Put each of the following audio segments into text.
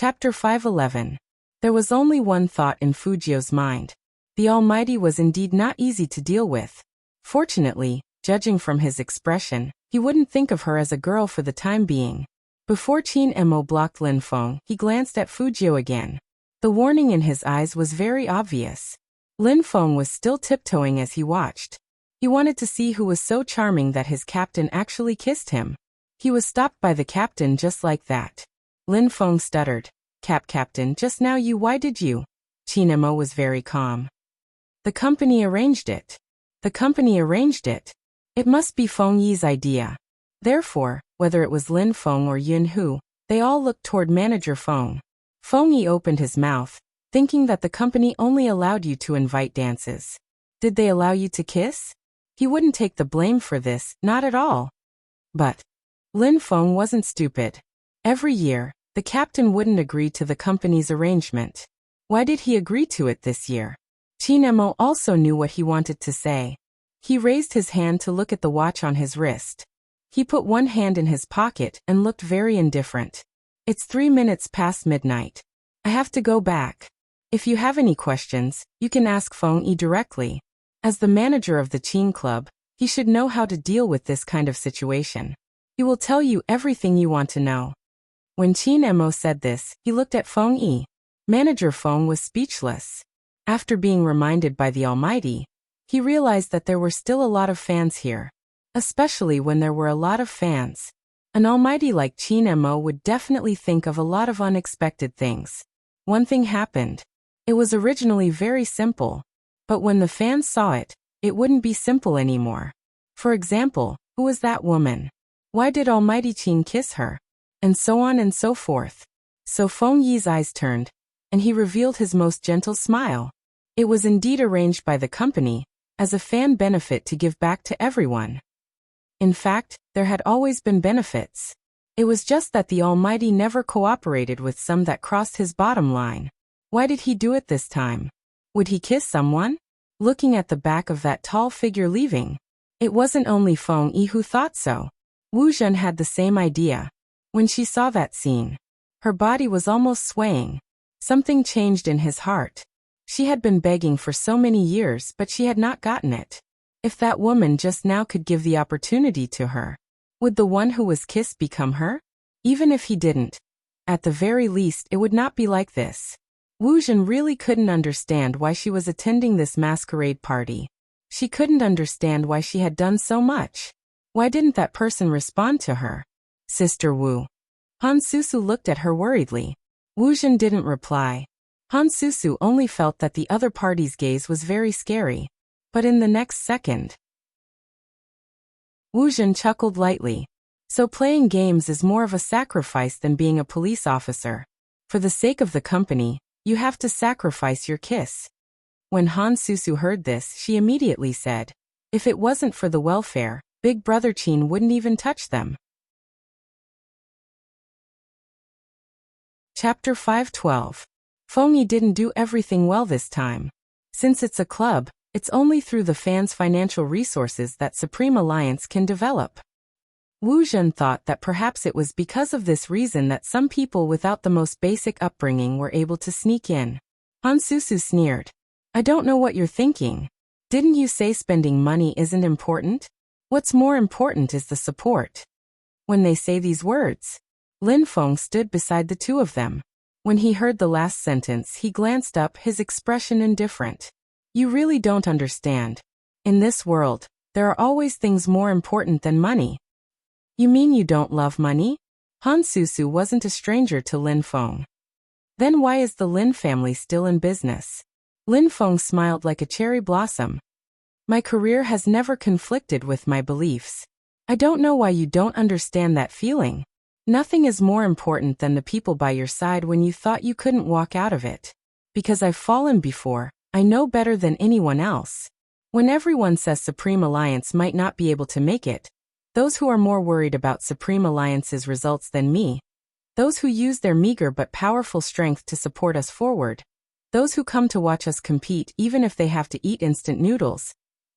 Chapter 511. There was only one thought in Fujio's mind. The Almighty was indeed not easy to deal with. Fortunately, judging from his expression, he wouldn't think of her as a girl for the time being. Before Qin Emo blocked Lin Feng, he glanced at Fujio again. The warning in his eyes was very obvious. Lin Feng was still tiptoeing as he watched. He wanted to see who was so charming that his captain actually kissed him. He was stopped by the captain just like that. Lin Feng stuttered. Captain, just now why did you? Qin Emo was very calm. The company arranged it. The company arranged it. It must be Feng Yi's idea. Therefore, whether it was Lin Feng or Yun Hu, they all looked toward Manager Feng. Feng Yi opened his mouth, thinking that the company only allowed you to invite dances. Did they allow you to kiss? He wouldn't take the blame for this, not at all. But Lin Feng wasn't stupid. Every year, the captain wouldn't agree to the company's arrangement. Why did he agree to it this year? Qin Emo also knew what he wanted to say. He raised his hand to look at the watch on his wrist. He put one hand in his pocket and looked very indifferent. It's 3 minutes past midnight. I have to go back. If you have any questions, you can ask Feng Yi directly. As the manager of the Qin Club, he should know how to deal with this kind of situation. He will tell you everything you want to know. When Qin Emo said this, he looked at Feng Yi. Manager Feng was speechless. After being reminded by the Almighty, he realized that there were still a lot of fans here. Especially when there were a lot of fans. An Almighty like Qin Emo would definitely think of a lot of unexpected things. One thing happened. It was originally very simple. But when the fans saw it, it wouldn't be simple anymore. For example, who was that woman? Why did Almighty Qin kiss her? And so on and so forth. So Feng Yi's eyes turned, and he revealed his most gentle smile. It was indeed arranged by the company, as a fan benefit to give back to everyone. In fact, there had always been benefits. It was just that the Almighty never cooperated with some that crossed his bottom line. Why did he do it this time? Would he kiss someone? Looking at the back of that tall figure leaving. It wasn't only Feng Yi who thought so. Wu Zhen had the same idea. When she saw that scene, her body was almost swaying. Something changed in his heart. She had been begging for so many years, but she had not gotten it. If that woman just now could give the opportunity to her, would the one who was kissed become her? Even if he didn't, at the very least it would not be like this. Wu Zhen really couldn't understand why she was attending this masquerade party. She couldn't understand why she had done so much. Why didn't that person respond to her? Sister Wu. Han Susu looked at her worriedly. Wu Zhen didn't reply. Han Susu only felt that the other party's gaze was very scary. But in the next second, Wu Zhen chuckled lightly. So playing games is more of a sacrifice than being a police officer. For the sake of the company, you have to sacrifice your kiss. When Han Susu heard this, she immediately said, if it wasn't for the welfare, Big Brother Qin wouldn't even touch them. Chapter 512. Feng Yi didn't do everything well this time. Since it's a club, it's only through the fans' financial resources that Supreme Alliance can develop. Wu Zhen thought that perhaps it was because of this reason that some people without the most basic upbringing were able to sneak in. Han Susu sneered. I don't know what you're thinking. Didn't you say spending money isn't important? What's more important is the support. When they say these words, Lin Feng stood beside the two of them. When he heard the last sentence, he glanced up, his expression indifferent. You really don't understand. In this world, there are always things more important than money. You mean you don't love money? Han Susu wasn't a stranger to Lin Feng. Then why is the Lin family still in business? Lin Feng smiled like a cherry blossom. My career has never conflicted with my beliefs. I don't know why you don't understand that feeling. Nothing is more important than the people by your side when you thought you couldn't walk out of it. Because I've fallen before, I know better than anyone else. When everyone says Supreme Alliance might not be able to make it, those who are more worried about Supreme Alliance's results than me, those who use their meager but powerful strength to support us forward, those who come to watch us compete even if they have to eat instant noodles,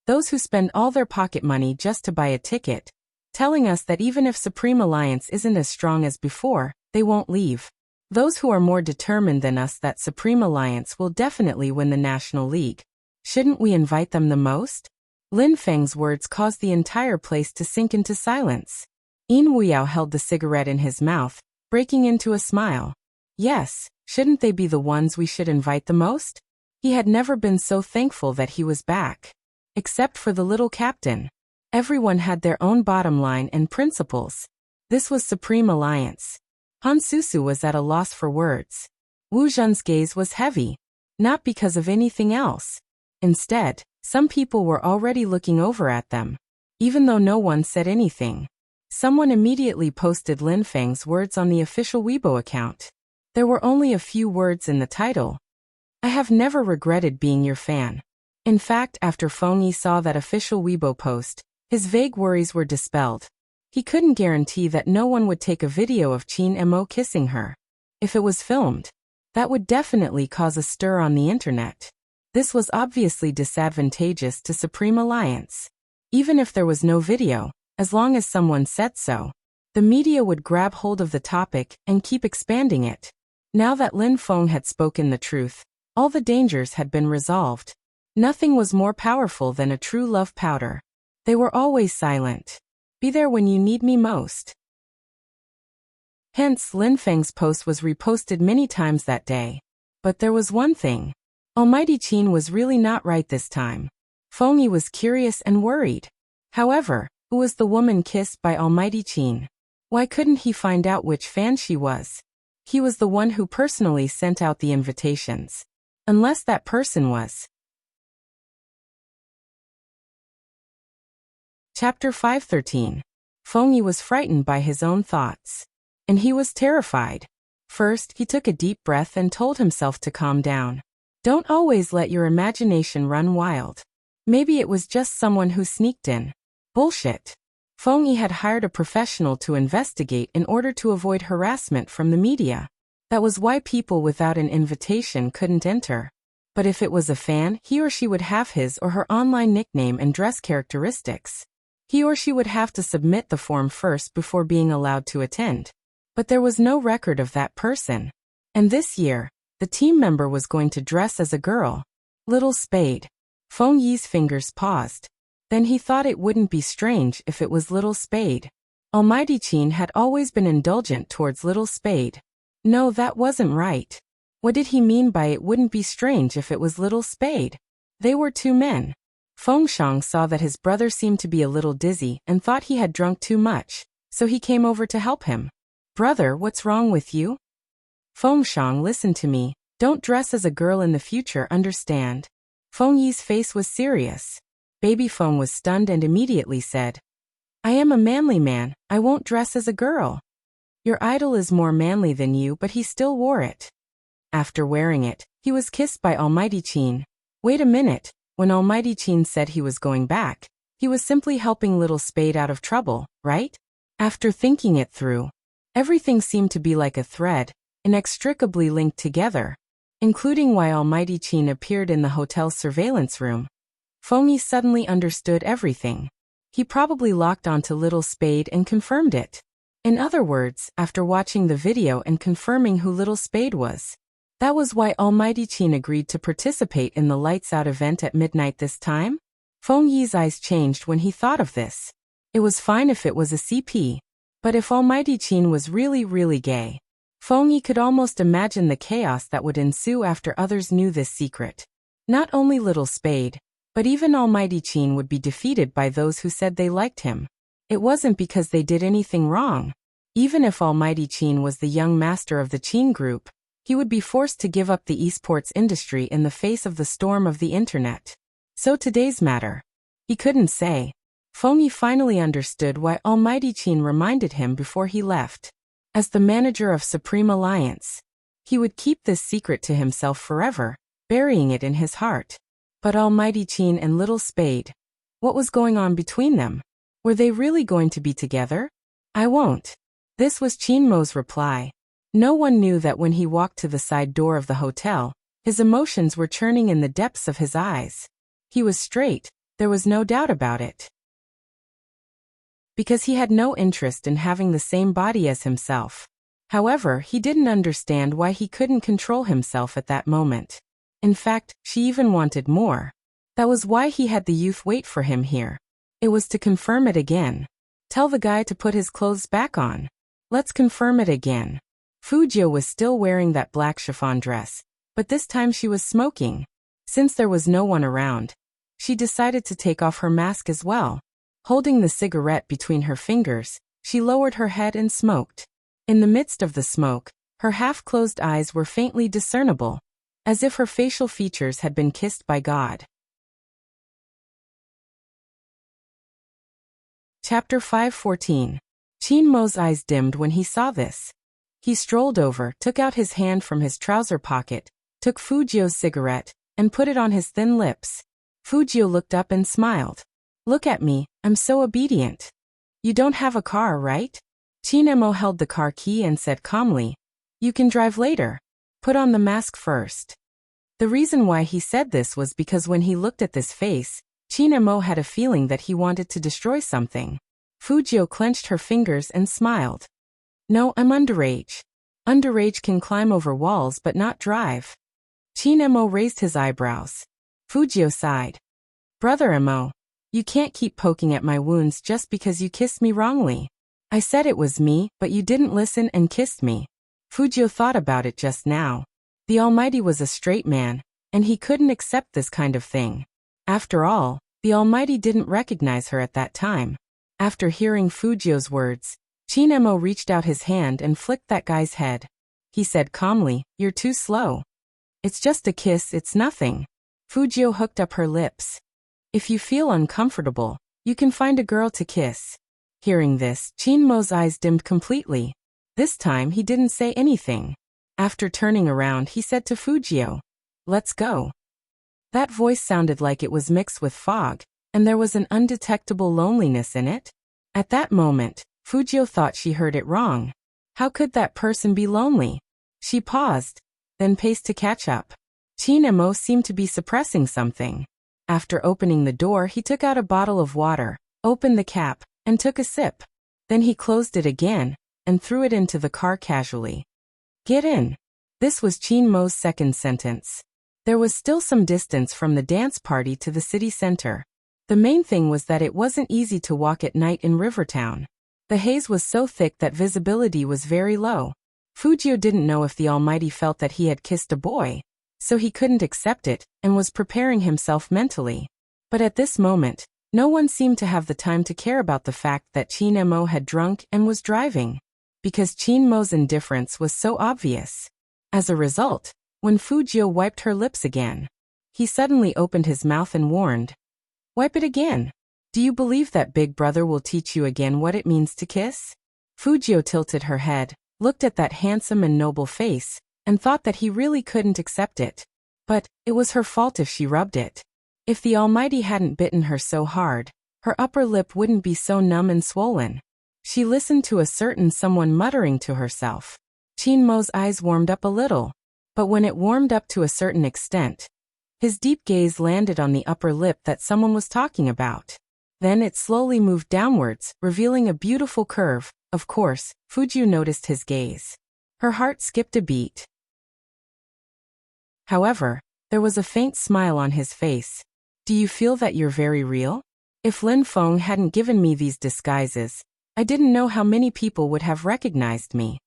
those who spend all their pocket money just to buy a ticket, telling us that even if Supreme Alliance isn't as strong as before, they won't leave. Those who are more determined than us, that Supreme Alliance will definitely win the National League. Shouldn't we invite them the most? Lin Feng's words caused the entire place to sink into silence. Yin Wuyao held the cigarette in his mouth, breaking into a smile. Yes, shouldn't they be the ones we should invite the most? He had never been so thankful that he was back. Except for the little captain. Everyone had their own bottom line and principles. This was Supreme Alliance. Han Susu was at a loss for words. Wu Zhen's gaze was heavy. Not because of anything else. Instead, some people were already looking over at them. Even though no one said anything. Someone immediately posted Lin Feng's words on the official Weibo account. There were only a few words in the title. I have never regretted being your fan. In fact, after Feng Yi saw that official Weibo post, his vague worries were dispelled. He couldn't guarantee that no one would take a video of Qin Mo kissing her. If it was filmed, that would definitely cause a stir on the internet. This was obviously disadvantageous to Supreme Alliance. Even if there was no video, as long as someone said so, the media would grab hold of the topic and keep expanding it. Now that Lin Feng had spoken the truth, all the dangers had been resolved. Nothing was more powerful than a true love powder. They were always silent. Be there when you need me most. Hence, Lin Feng's post was reposted many times that day. But there was one thing. Almighty Qin was really not right this time. Feng Yi was curious and worried. However, who was the woman kissed by Almighty Qin? Why couldn't he find out which fan she was? He was the one who personally sent out the invitations. Unless that person was. Chapter 513. Feng Yi was frightened by his own thoughts. And he was terrified. First, he took a deep breath and told himself to calm down. Don't always let your imagination run wild. Maybe it was just someone who sneaked in. Bullshit. Feng Yi had hired a professional to investigate in order to avoid harassment from the media. That was why people without an invitation couldn't enter. But if it was a fan, he or she would have his or her online nickname and dress characteristics. He or she would have to submit the form first before being allowed to attend. But there was no record of that person. And this year, the team member was going to dress as a girl. Little Spade. Feng Yi's fingers paused. Then he thought it wouldn't be strange if it was Little Spade. Almighty Qin had always been indulgent towards Little Spade. No, that wasn't right. What did he mean by it wouldn't be strange if it was Little Spade? They were two men. Feng Shang saw that his brother seemed to be a little dizzy and thought he had drunk too much, so he came over to help him. Brother, what's wrong with you? Feng Shang, listen to me. Don't dress as a girl in the future, understand? Feng Yi's face was serious. Baby Feng was stunned and immediately said, I am a manly man, I won't dress as a girl. Your idol is more manly than you, but he still wore it. After wearing it, he was kissed by Almighty Qin. Wait a minute, when Almighty Qin said he was going back, he was simply helping Little Spade out of trouble, right? After thinking it through, everything seemed to be like a thread, inextricably linked together, including why Almighty Qin appeared in the hotel's surveillance room. Feng Yi suddenly understood everything. He probably locked onto Little Spade and confirmed it. In other words, after watching the video and confirming who Little Spade was, that was why Almighty Qin agreed to participate in the Lights Out event at midnight this time? Feng Yi's eyes changed when he thought of this. It was fine if it was a CP. But if Almighty Qin was really gay, Feng Yi could almost imagine the chaos that would ensue after others knew this secret. Not only Little Spade, but even Almighty Qin would be defeated by those who said they liked him. It wasn't because they did anything wrong. Even if Almighty Qin was the young master of the Qin group, he would be forced to give up the esports industry in the face of the storm of the internet. So today's matter. He couldn't say. Feng Yi finally understood why Almighty Qin reminded him before he left. As the manager of Supreme Alliance, he would keep this secret to himself forever, burying it in his heart. But Almighty Qin and Little Spade, what was going on between them? Were they really going to be together? I won't. This was Qin Mo's reply. No one knew that when he walked to the side door of the hotel, his emotions were churning in the depths of his eyes. He was straight, there was no doubt about it. Because he had no interest in having the same body as himself. However, he didn't understand why he couldn't control himself at that moment. In fact, she even wanted more. That was why he had the youth wait for him here. It was to confirm it again. Tell the guy to put his clothes back on. Let's confirm it again. Fujio was still wearing that black chiffon dress, but this time she was smoking. Since there was no one around, she decided to take off her mask as well. Holding the cigarette between her fingers, she lowered her head and smoked. In the midst of the smoke, her half-closed eyes were faintly discernible, as if her facial features had been kissed by God. Chapter 5:14. Mo's eyes dimmed when he saw this. He strolled over, took out his hand from his trouser pocket, took Fujio's cigarette, and put it on his thin lips. Fujio looked up and smiled. Look at me, I'm so obedient. You don't have a car, right? Mo held the car key and said calmly, you can drive later. Put on the mask first. The reason why he said this was because when he looked at this face, Mo had a feeling that he wanted to destroy something. Fujio clenched her fingers and smiled. No, I'm underage. Underage can climb over walls but not drive. Mo raised his eyebrows. Fujio sighed. Brother Mo, you can't keep poking at my wounds just because you kissed me wrongly. I said it was me, but you didn't listen and kissed me. Fujio thought about it just now. The Almighty was a straight man, and he couldn't accept this kind of thing. After all, the Almighty didn't recognize her at that time. After hearing Fujio's words, Mo reached out his hand and flicked that guy's head. He said calmly, you're too slow. It's just a kiss, it's nothing. Fujio hooked up her lips. If you feel uncomfortable, you can find a girl to kiss. Hearing this, Mo's eyes dimmed completely. This time he didn't say anything. After turning around, he said to Fujio, let's go. That voice sounded like it was mixed with fog, and there was an undetectable loneliness in it. At that moment, Fujio thought she heard it wrong. How could that person be lonely? She paused, then paced to catch up. Mo seemed to be suppressing something. After opening the door, he took out a bottle of water, opened the cap, and took a sip. Then he closed it again, and threw it into the car casually. Get in. This was Mo's second sentence. There was still some distance from the dance party to the city center. The main thing was that it wasn't easy to walk at night in Rivertown. The haze was so thick that visibility was very low. Fujio didn't know if the Almighty felt that he had kissed a boy, so he couldn't accept it, and was preparing himself mentally. But at this moment, no one seemed to have the time to care about the fact that Mo had drunk and was driving, because Mo's indifference was so obvious. As a result, when Fujio wiped her lips again, he suddenly opened his mouth and warned, wipe it again. Do you believe that Big Brother will teach you again what it means to kiss? Fujio tilted her head, looked at that handsome and noble face, and thought that he really couldn't accept it. But it was her fault if she rubbed it. If the Almighty hadn't bitten her so hard, her upper lip wouldn't be so numb and swollen. She listened to a certain someone muttering to herself. Mo's eyes warmed up a little, but when it warmed up to a certain extent, his deep gaze landed on the upper lip that someone was talking about. Then it slowly moved downwards, revealing a beautiful curve. Of course, Fujio noticed his gaze. Her heart skipped a beat. However, there was a faint smile on his face. Do you feel that you're very real? If Lin Feng hadn't given me these disguises, I didn't know how many people would have recognized me.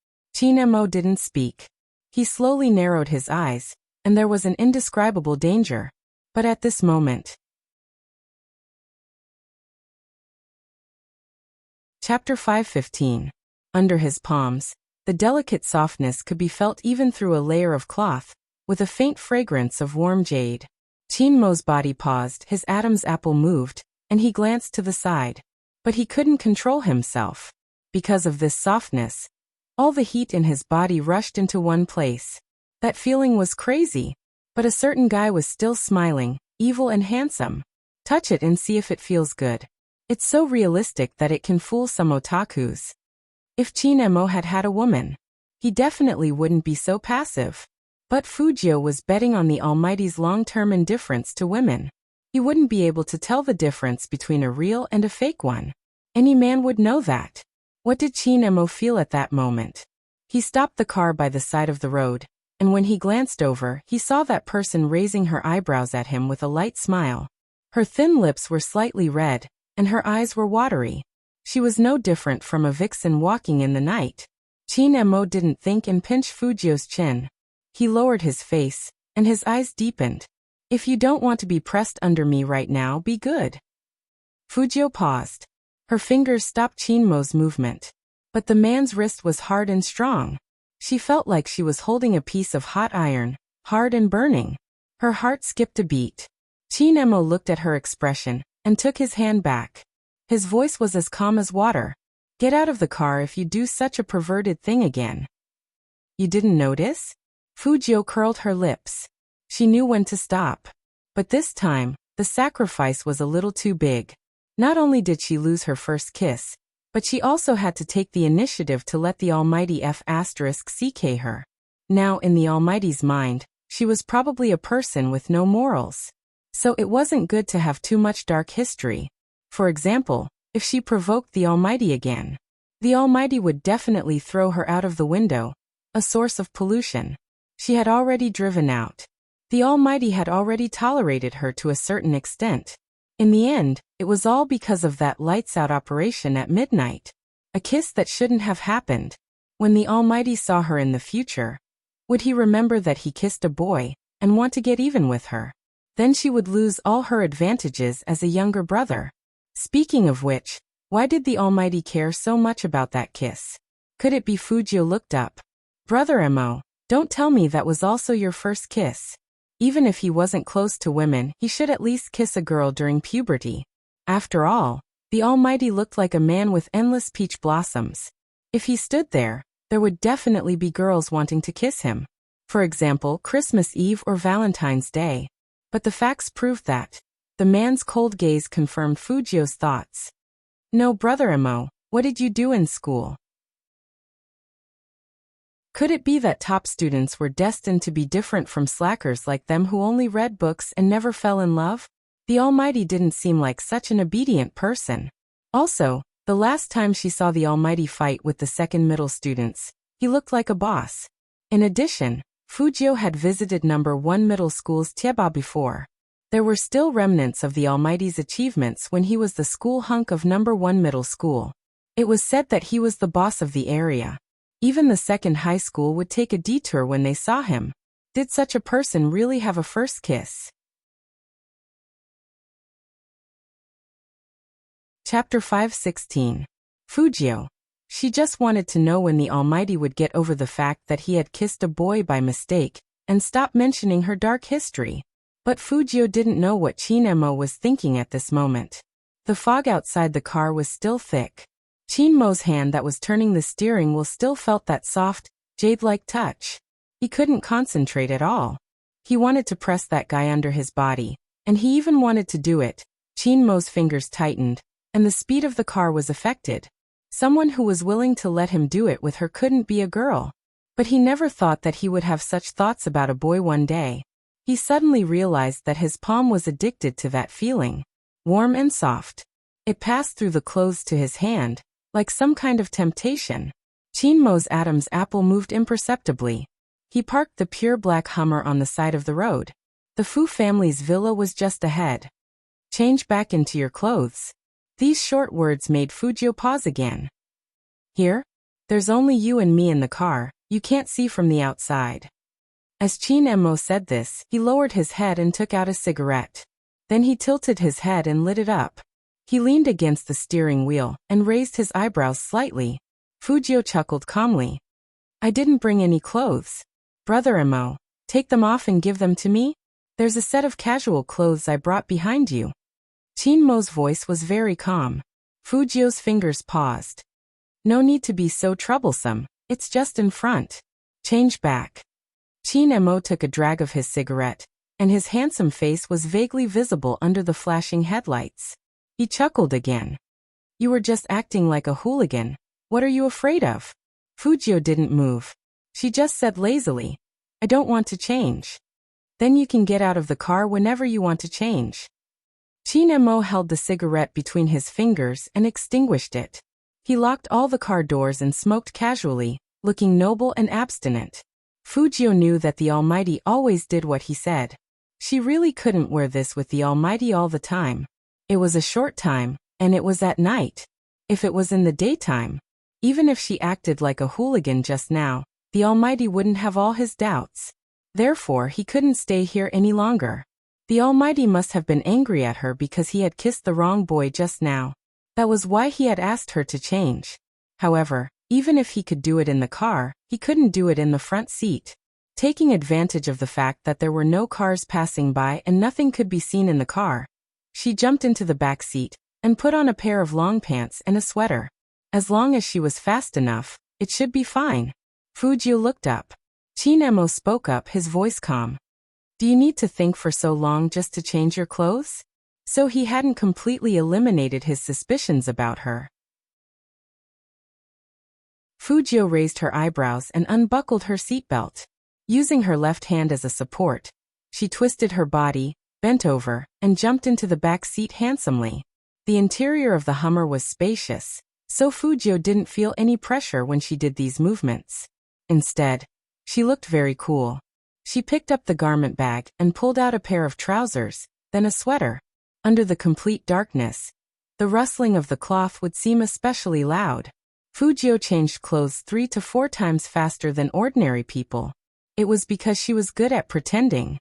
Mo didn't speak. He slowly narrowed his eyes, and there was an indescribable danger. But at this moment... Chapter 5:15. Under his palms, the delicate softness could be felt even through a layer of cloth, with a faint fragrance of warm jade. Mo's body paused, his Adam's apple moved, and he glanced to the side. But he couldn't control himself. Because of this softness, all the heat in his body rushed into one place. That feeling was crazy. But a certain guy was still smiling, evil and handsome. Touch it and see if it feels good. It's so realistic that it can fool some otakus. If Mo had had a woman, he definitely wouldn't be so passive. But Fujio was betting on the Almighty's long-term indifference to women. He wouldn't be able to tell the difference between a real and a fake one. Any man would know that. What did Mo feel at that moment? He stopped the car by the side of the road, and when he glanced over, he saw that person raising her eyebrows at him with a light smile. Her thin lips were slightly red, and her eyes were watery. She was no different from a vixen walking in the night. Chin-mo didn't think and pinched Fujio's chin. He lowered his face, and his eyes deepened. If you don't want to be pressed under me right now, be good. Fujio paused. Her fingers stopped Chin-mo's movement. But the man's wrist was hard and strong. She felt like she was holding a piece of hot iron, hard and burning. Her heart skipped a beat. Chin-mo looked at her expression, and took his hand back. His voice was as calm as water. Get out of the car if you do such a perverted thing again. You didn't notice? Fujio curled her lips. She knew when to stop. But this time, the sacrifice was a little too big. Not only did she lose her first kiss, but she also had to take the initiative to let the almighty F***ck her. Now in the almighty's mind, she was probably a person with no morals. So it wasn't good to have too much dark history. For example, if she provoked the almighty again, the almighty would definitely throw her out of the window, a source of pollution. She had already driven out. The almighty had already tolerated her to a certain extent. In the end, it was all because of that lights-out operation at midnight. A kiss that shouldn't have happened. When the almighty saw her in the future, would he remember that he kissed a boy, and want to get even with her? Then she would lose all her advantages as a younger brother. Speaking of which, why did the almighty care so much about that kiss? Could it be? Fujio looked up. Brother Mo, don't tell me that was also your first kiss. Even if he wasn't close to women, he should at least kiss a girl during puberty. After all, the almighty looked like a man with endless peach blossoms. If he stood there, there would definitely be girls wanting to kiss him. For example, Christmas Eve or Valentine's Day. But the facts proved that. The man's cold gaze confirmed Fujio's thoughts. No, Brother Mo, what did you do in school? Could it be that top students were destined to be different from slackers like them who only read books and never fell in love? The almighty didn't seem like such an obedient person. Also, the last time she saw the almighty fight with the second middle students, he looked like a boss. In addition, Fujio had visited number 1 middle school's Tieba before. There were still remnants of the almighty's achievements when he was the school hunk of number 1 middle school. It was said that he was the boss of the area. Even the second high school would take a detour when they saw him. Did such a person really have a first kiss? Chapter 5:16. Fujio. She just wanted to know when the almighty would get over the fact that he had kissed a boy by mistake, and stop mentioning her dark history. But Fujio didn't know what Chin-mo was thinking at this moment. The fog outside the car was still thick. Chin-mo's hand that was turning the steering wheel still felt that soft, jade-like touch. He couldn't concentrate at all. He wanted to press that guy under his body, and he even wanted to do it. Chin-mo's fingers tightened, and the speed of the car was affected. Someone who was willing to let him do it with her couldn't be a girl. But he never thought that he would have such thoughts about a boy one day. He suddenly realized that his palm was addicted to that feeling. Warm and soft. It passed through the clothes to his hand, like some kind of temptation. Chin-mo's Adam's apple moved imperceptibly. He parked the pure black Hummer on the side of the road. The Fu family's villa was just ahead. Change back into your clothes. These short words made Fujio pause again. Here? There's only you and me in the car, you can't see from the outside. As Chin-mo said this, he lowered his head and took out a cigarette. Then he tilted his head and lit it up. He leaned against the steering wheel and raised his eyebrows slightly. Fujio chuckled calmly. I didn't bring any clothes. Brother Mo, take them off and give them to me? There's a set of casual clothes I brought behind you. Chin-mo's voice was very calm. Fujio's fingers paused. No need to be so troublesome, it's just in front. Change back. Chin-mo took a drag of his cigarette, and his handsome face was vaguely visible under the flashing headlights. He chuckled again. You were just acting like a hooligan. What are you afraid of? Fujio didn't move. She just said lazily, I don't want to change. Then you can get out of the car whenever you want to change. Chin-mo held the cigarette between his fingers and extinguished it. He locked all the car doors and smoked casually, looking noble and abstinent. Fujio knew that the Almighty always did what he said. She really couldn't wear this with the Almighty all the time. It was a short time, and it was at night. If it was in the daytime, even if she acted like a hooligan just now, the Almighty wouldn't have all his doubts. Therefore, he couldn't stay here any longer. The Almighty must have been angry at her because he had kissed the wrong boy just now. That was why he had asked her to change. However, even if he could do it in the car, he couldn't do it in the front seat. Taking advantage of the fact that there were no cars passing by and nothing could be seen in the car, she jumped into the back seat and put on a pair of long pants and a sweater. As long as she was fast enough, it should be fine. Fujio looked up. Chinemo spoke up, his voice calm. Do you need to think for so long just to change your clothes? So he hadn't completely eliminated his suspicions about her. Fujio raised her eyebrows and unbuckled her seatbelt. Using her left hand as a support, she twisted her body, bent over, and jumped into the back seat handsomely. The interior of the Hummer was spacious, so Fujio didn't feel any pressure when she did these movements. Instead, she looked very cool. She picked up the garment bag and pulled out a pair of trousers, then a sweater. Under the complete darkness, the rustling of the cloth would seem especially loud. Fujio changed clothes 3 to 4 times faster than ordinary people. It was because she was good at pretending.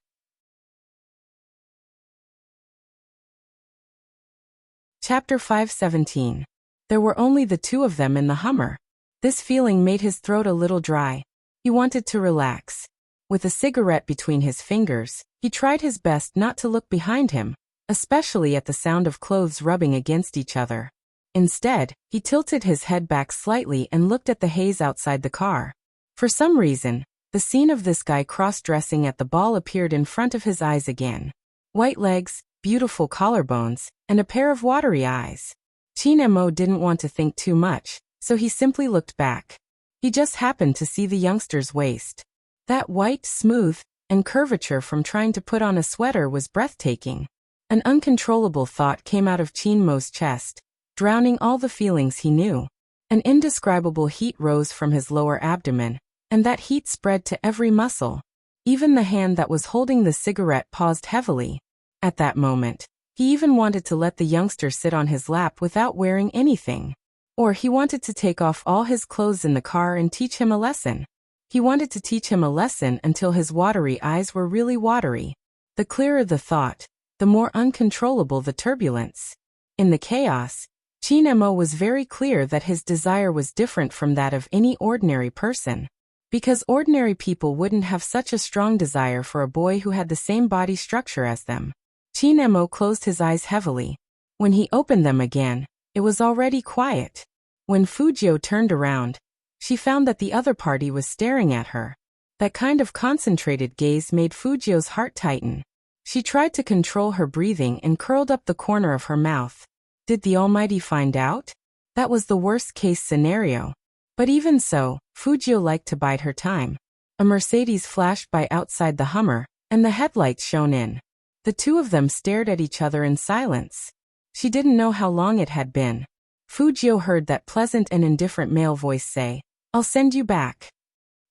Chapter 5:17. There were only the two of them in the Hummer. This feeling made his throat a little dry. He wanted to relax. With a cigarette between his fingers, he tried his best not to look behind him, especially at the sound of clothes rubbing against each other. Instead, he tilted his head back slightly and looked at the haze outside the car. For some reason, the scene of this guy cross-dressing at the ball appeared in front of his eyes again. White legs, beautiful collarbones, and a pair of watery eyes. Chinemo didn't want to think too much, so he simply looked back. He just happened to see the youngster's waist. That white, smooth, and curvature from trying to put on a sweater was breathtaking. An uncontrollable thought came out of Chinemo's chest, drowning all the feelings he knew. An indescribable heat rose from his lower abdomen, and that heat spread to every muscle. Even the hand that was holding the cigarette paused heavily. At that moment, he even wanted to let the youngster sit on his lap without wearing anything. Or he wanted to take off all his clothes in the car and teach him a lesson. He wanted to teach him a lesson until his watery eyes were really watery. The clearer the thought, the more uncontrollable the turbulence. In the chaos, Chinemo was very clear that his desire was different from that of any ordinary person. Because ordinary people wouldn't have such a strong desire for a boy who had the same body structure as them. Chinemo closed his eyes heavily. When he opened them again, it was already quiet. When Fujio turned around, she found that the other party was staring at her. That kind of concentrated gaze made Fujio's heart tighten. She tried to control her breathing and curled up the corner of her mouth. Did the Almighty find out? That was the worst-case scenario. But even so, Fujio liked to bide her time. A Mercedes flashed by outside the Hummer, and the headlights shone in. The two of them stared at each other in silence. She didn't know how long it had been. Fujio heard that pleasant and indifferent male voice say, "I'll send you back."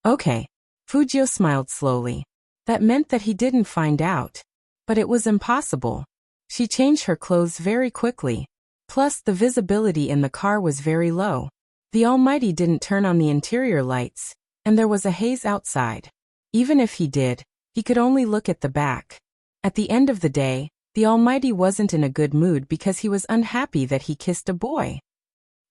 Okay. Fujio smiled slowly. That meant that he didn't find out. But it was impossible. She changed her clothes very quickly. Plus, the visibility in the car was very low. The Almighty didn't turn on the interior lights, and there was a haze outside. Even if he did, he could only look at the back. At the end of the day, the Almighty wasn't in a good mood because he was unhappy that he kissed a boy.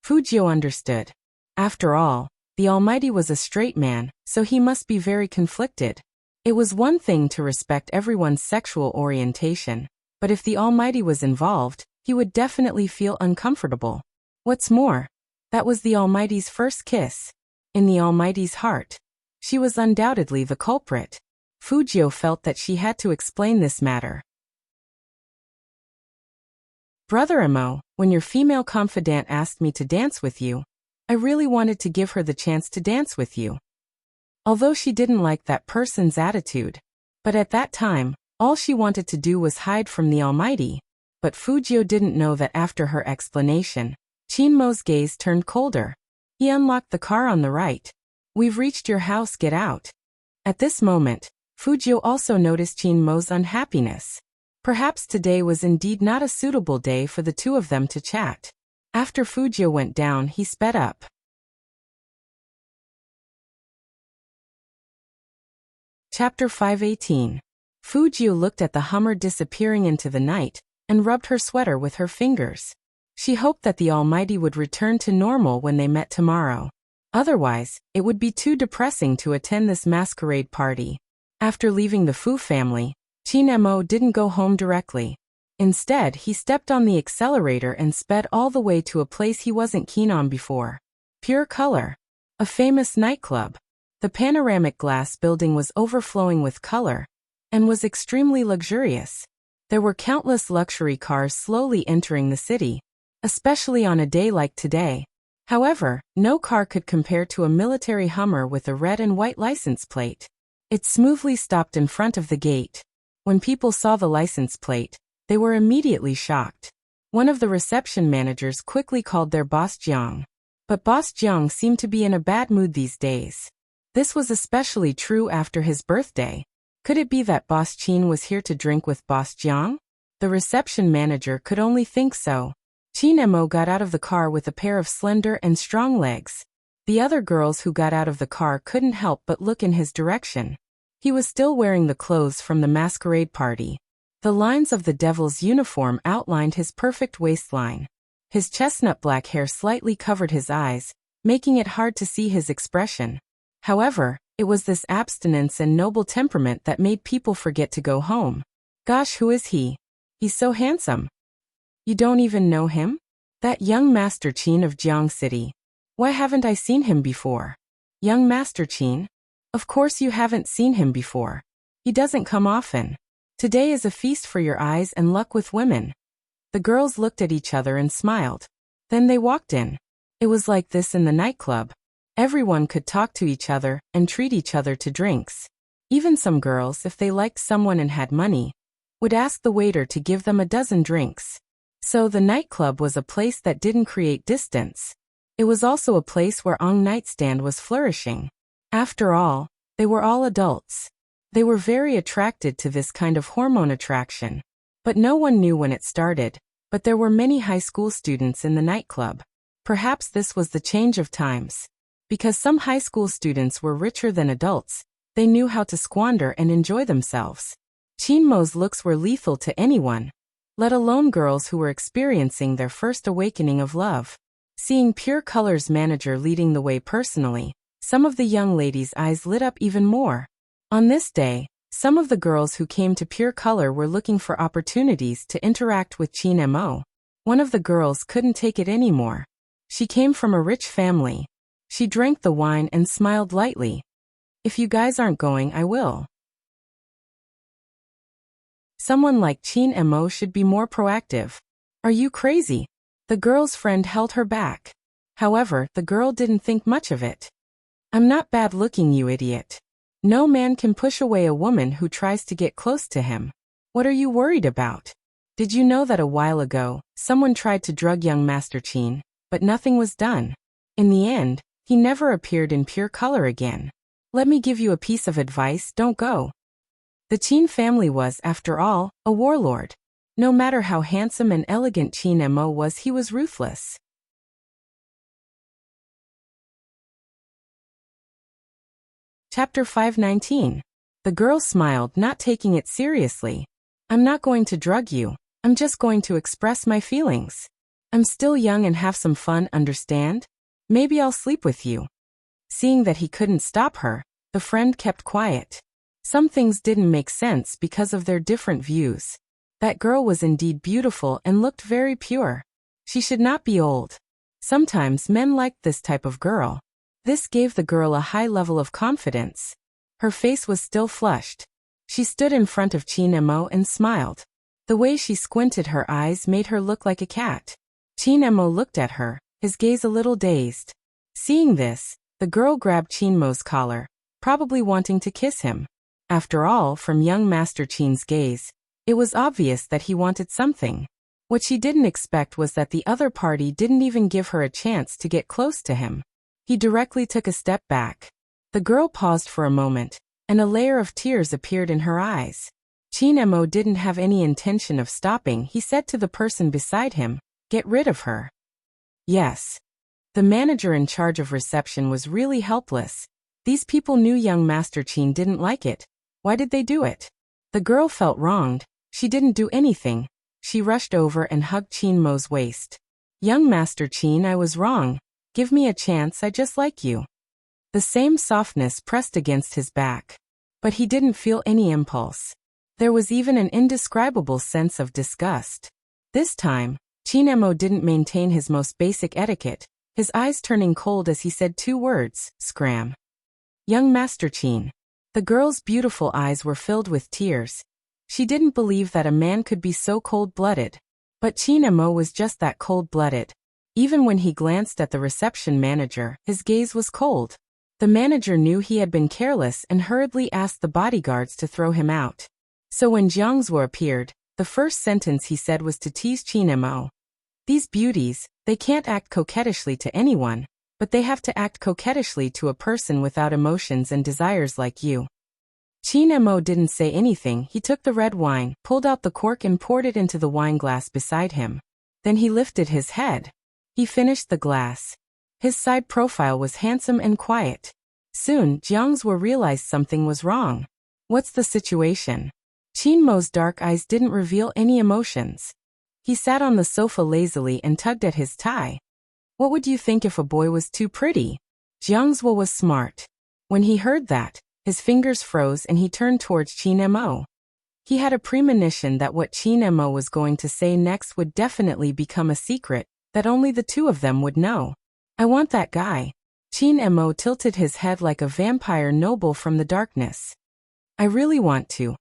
Fujio understood. After all, the Almighty was a straight man, so he must be very conflicted. It was one thing to respect everyone's sexual orientation, but if the Almighty was involved, he would definitely feel uncomfortable. What's more, that was the Almighty's first kiss. In the Almighty's heart, she was undoubtedly the culprit. Fujio felt that she had to explain this matter. Brother Emo, when your female confidant asked me to dance with you, I really wanted to give her the chance to dance with you. Although she didn't like that person's attitude. But at that time, all she wanted to do was hide from the Almighty. But Fujio didn't know that after her explanation, Chinmo's gaze turned colder. He unlocked the car on the right. We've reached your house, get out. At this moment, Fujio also noticed Chin Mo's unhappiness. Perhaps today was indeed not a suitable day for the two of them to chat. After Fujio went down, he sped up. Chapter 518. Fujio looked at the Hummer disappearing into the night and rubbed her sweater with her fingers. She hoped that the Almighty would return to normal when they met tomorrow. Otherwise, it would be too depressing to attend this masquerade party. After leaving the Fu family, Chin Mo didn't go home directly. Instead, he stepped on the accelerator and sped all the way to a place he wasn't keen on before. Pure Color. A famous nightclub. The panoramic glass building was overflowing with color and was extremely luxurious. There were countless luxury cars slowly entering the city, especially on a day like today. However, no car could compare to a military Hummer with a red and white license plate. It smoothly stopped in front of the gate. When people saw the license plate, they were immediately shocked. One of the reception managers quickly called their boss Jiang. But Boss Jiang seemed to be in a bad mood these days. This was especially true after his birthday. Could it be that Boss Chin was here to drink with Boss Jiang? The reception manager could only think so. Chin Mo got out of the car with a pair of slender and strong legs. The other girls who got out of the car couldn't help but look in his direction. He was still wearing the clothes from the masquerade party. The lines of the devil's uniform outlined his perfect waistline. His chestnut black hair slightly covered his eyes, making it hard to see his expression. However, it was this abstinence and noble temperament that made people forget to go home. Gosh, who is he? He's so handsome. You don't even know him? That young Master Chin of Jiang City. Why haven't I seen him before? Young Master Chin? Of course you haven't seen him before. He doesn't come often. Today is a feast for your eyes and luck with women. The girls looked at each other and smiled. Then they walked in. It was like this in the nightclub. Everyone could talk to each other and treat each other to drinks. Even some girls, if they liked someone and had money, would ask the waiter to give them a dozen drinks. So the nightclub was a place that didn't create distance. It was also a place where Ong nightstand was flourishing. After all, they were all adults. They were very attracted to this kind of hormone attraction. But no one knew when it started, but there were many high school students in the nightclub. Perhaps this was the change of times. Because some high school students were richer than adults, they knew how to squander and enjoy themselves. Chin Mo's looks were lethal to anyone, let alone girls who were experiencing their first awakening of love. Seeing Pure Color's manager leading the way personally, some of the young ladies' eyes lit up even more. On this day, some of the girls who came to Pure Color were looking for opportunities to interact with Chin Mo. One of the girls couldn't take it anymore. She came from a rich family. She drank the wine and smiled lightly. If you guys aren't going, I will. Someone like Chin Mo should be more proactive. Are you crazy? The girl's friend held her back. However, the girl didn't think much of it. I'm not bad looking, you idiot. No man can push away a woman who tries to get close to him. What are you worried about? Did you know that a while ago, someone tried to drug young Master Chin, but nothing was done? In the end, he never appeared in Pure Color again. Let me give you a piece of advice, don't go. The Chin family was, after all, a warlord. No matter how handsome and elegant Chin Mo was, he was ruthless. Chapter 519. The girl smiled, not taking it seriously. I'm not going to drug you. I'm just going to express my feelings. I'm still young and have some fun, understand? Maybe I'll sleep with you. Seeing that he couldn't stop her, the friend kept quiet. Some things didn't make sense because of their different views. That girl was indeed beautiful and looked very pure. She should not be old. Sometimes men liked this type of girl. This gave the girl a high level of confidence. Her face was still flushed. She stood in front of Chin Mo and smiled. The way she squinted her eyes made her look like a cat. Chin Mo looked at her, his gaze a little dazed. Seeing this, the girl grabbed Chin Mo's collar, probably wanting to kiss him. After all, from young Master Chin's gaze, it was obvious that he wanted something. What she didn't expect was that the other party didn't even give her a chance to get close to him. He directly took a step back. The girl paused for a moment, and a layer of tears appeared in her eyes. Chin-mo didn't have any intention of stopping. He said to the person beside him, "Get rid of her." Yes. The manager in charge of reception was really helpless. These people knew young Master Chin didn't like it. Why did they do it? The girl felt wronged. She didn't do anything. She rushed over and hugged Chin-mo's waist. "Young Master Chin, I was wrong. Give me a chance, I just like you." The same softness pressed against his back. But he didn't feel any impulse. There was even an indescribable sense of disgust. This time, Chin-mo didn't maintain his most basic etiquette, his eyes turning cold as he said 2 words, "Scram." "Young Master Chin." The girl's beautiful eyes were filled with tears. She didn't believe that a man could be so cold-blooded. But Chin-mo was just that cold-blooded. Even when he glanced at the reception manager, his gaze was cold. The manager knew he had been careless and hurriedly asked the bodyguards to throw him out. So when Jiangzuo appeared, the first sentence he said was to tease Chin-mo. "These beauties, they can't act coquettishly to anyone, but they have to act coquettishly to a person without emotions and desires like you." Chin-mo didn't say anything. He took the red wine, pulled out the cork and poured it into the wine glass beside him. Then he lifted his head. He finished the glass. His side profile was handsome and quiet. Soon, Jiangzuo realized something was wrong. "What's the situation?" Chin-mo's dark eyes didn't reveal any emotions. He sat on the sofa lazily and tugged at his tie. What would you think if a boy was too pretty? Jiangzuo was smart. When he heard that, his fingers froze and he turned towards Chin-mo. He had a premonition that what Chin-mo was going to say next would definitely become a secret, that only the two of them would know. "I want that guy." Chin-mo tilted his head like a vampire noble from the darkness. "I really want to."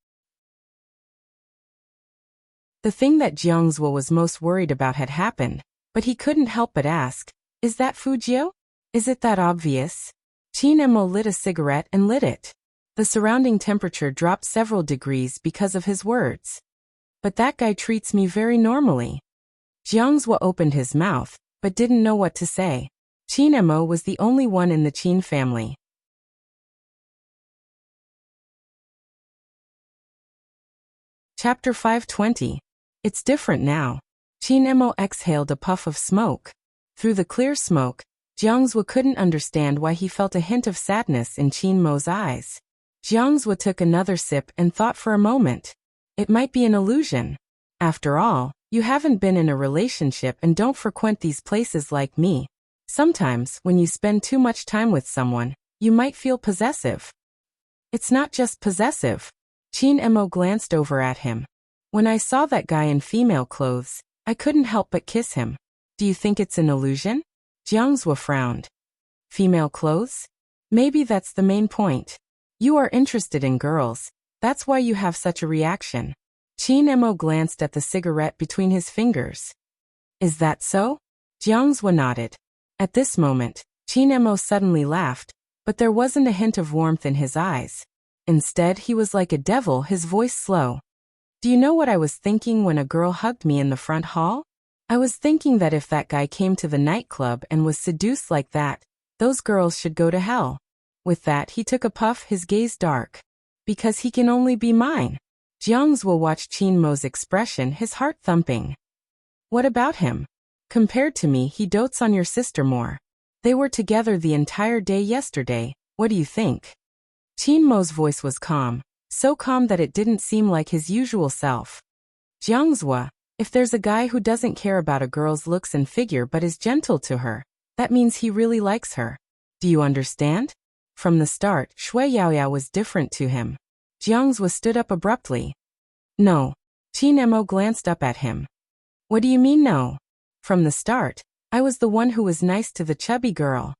The thing that Jiangzuo was most worried about had happened, but he couldn't help but ask, "Is that Fujio? Is it that obvious?" Chin-mo lit a cigarette and lit it. The surrounding temperature dropped several degrees because of his words. "But that guy treats me very normally." Jiangzuo opened his mouth, but didn't know what to say. Chin-mo was the only one in the Chin family. Chapter 520. It's different now. Chin-mo exhaled a puff of smoke. Through the clear smoke, Jiangzuo couldn't understand why he felt a hint of sadness in Chin-mo's eyes. Jiangzuo took another sip and thought for a moment. It might be an illusion. After all, you haven't been in a relationship and don't frequent these places like me. Sometimes, when you spend too much time with someone, you might feel possessive. It's not just possessive. Chin-mo glanced over at him. "When I saw that guy in female clothes, I couldn't help but kiss him. Do you think it's an illusion?" Jiangzuo frowned. "Female clothes? Maybe that's the main point. You are interested in girls. That's why you have such a reaction." Chin-mo glanced at the cigarette between his fingers. "Is that so?" Jiangzuo nodded. At this moment, Chin-mo suddenly laughed, but there wasn't a hint of warmth in his eyes. Instead, he was like a devil, his voice slow. "Do you know what I was thinking when a girl hugged me in the front hall? I was thinking that if that guy came to the nightclub and was seduced like that, those girls should go to hell." With that, he took a puff, his gaze dark. "Because he can only be mine." Jiangzuo watched Chin-mo's expression, his heart thumping. "What about him? Compared to me, he dotes on your sister more. They were together the entire day yesterday. What do you think?" Chin-mo's voice was calm, so calm that it didn't seem like his usual self. "Jiangzuo, if there's a guy who doesn't care about a girl's looks and figure but is gentle to her, that means he really likes her. Do you understand?" From the start, Shui Yaoyao was different to him. Jiangzuo stood up abruptly. "No." Chin-mo glanced up at him. "What do you mean no?" "From the start, I was the one who was nice to the chubby girl."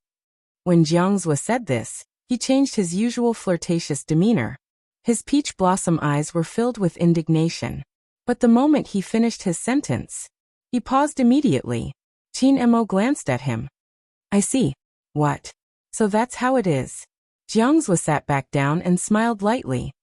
When Jiangzuo said this, he changed his usual flirtatious demeanor. His peach blossom eyes were filled with indignation. But the moment he finished his sentence, he paused immediately. Chin-mo glanced at him. "I see. What? So that's how it is." Jiangzuo sat back down and smiled lightly.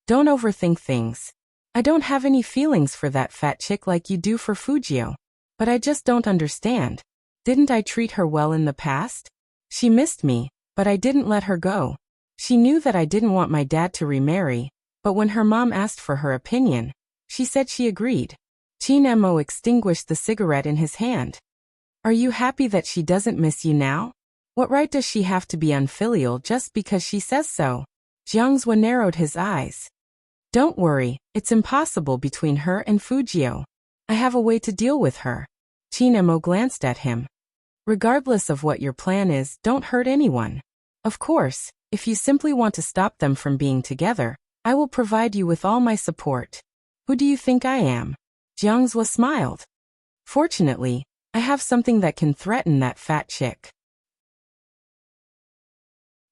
"Don't overthink things. I don't have any feelings for that fat chick like you do for Fujio. But I just don't understand. Didn't I treat her well in the past? She missed me, but I didn't let her go. She knew that I didn't want my dad to remarry, but when her mom asked for her opinion, she said she agreed. Chin Emo extinguished the cigarette in his hand. Are you happy that she doesn't miss you now? What right does she have to be unfilial just because she says so? Jiangzhua narrowed his eyes. Don't worry, it's impossible between her and Fujio. I have a way to deal with her. Chin Emo glanced at him. Regardless of what your plan is, don't hurt anyone. Of course, if you simply want to stop them from being together, I will provide you with all my support. Who do you think I am? Jiangzhua smiled. Fortunately, I have something that can threaten that fat chick.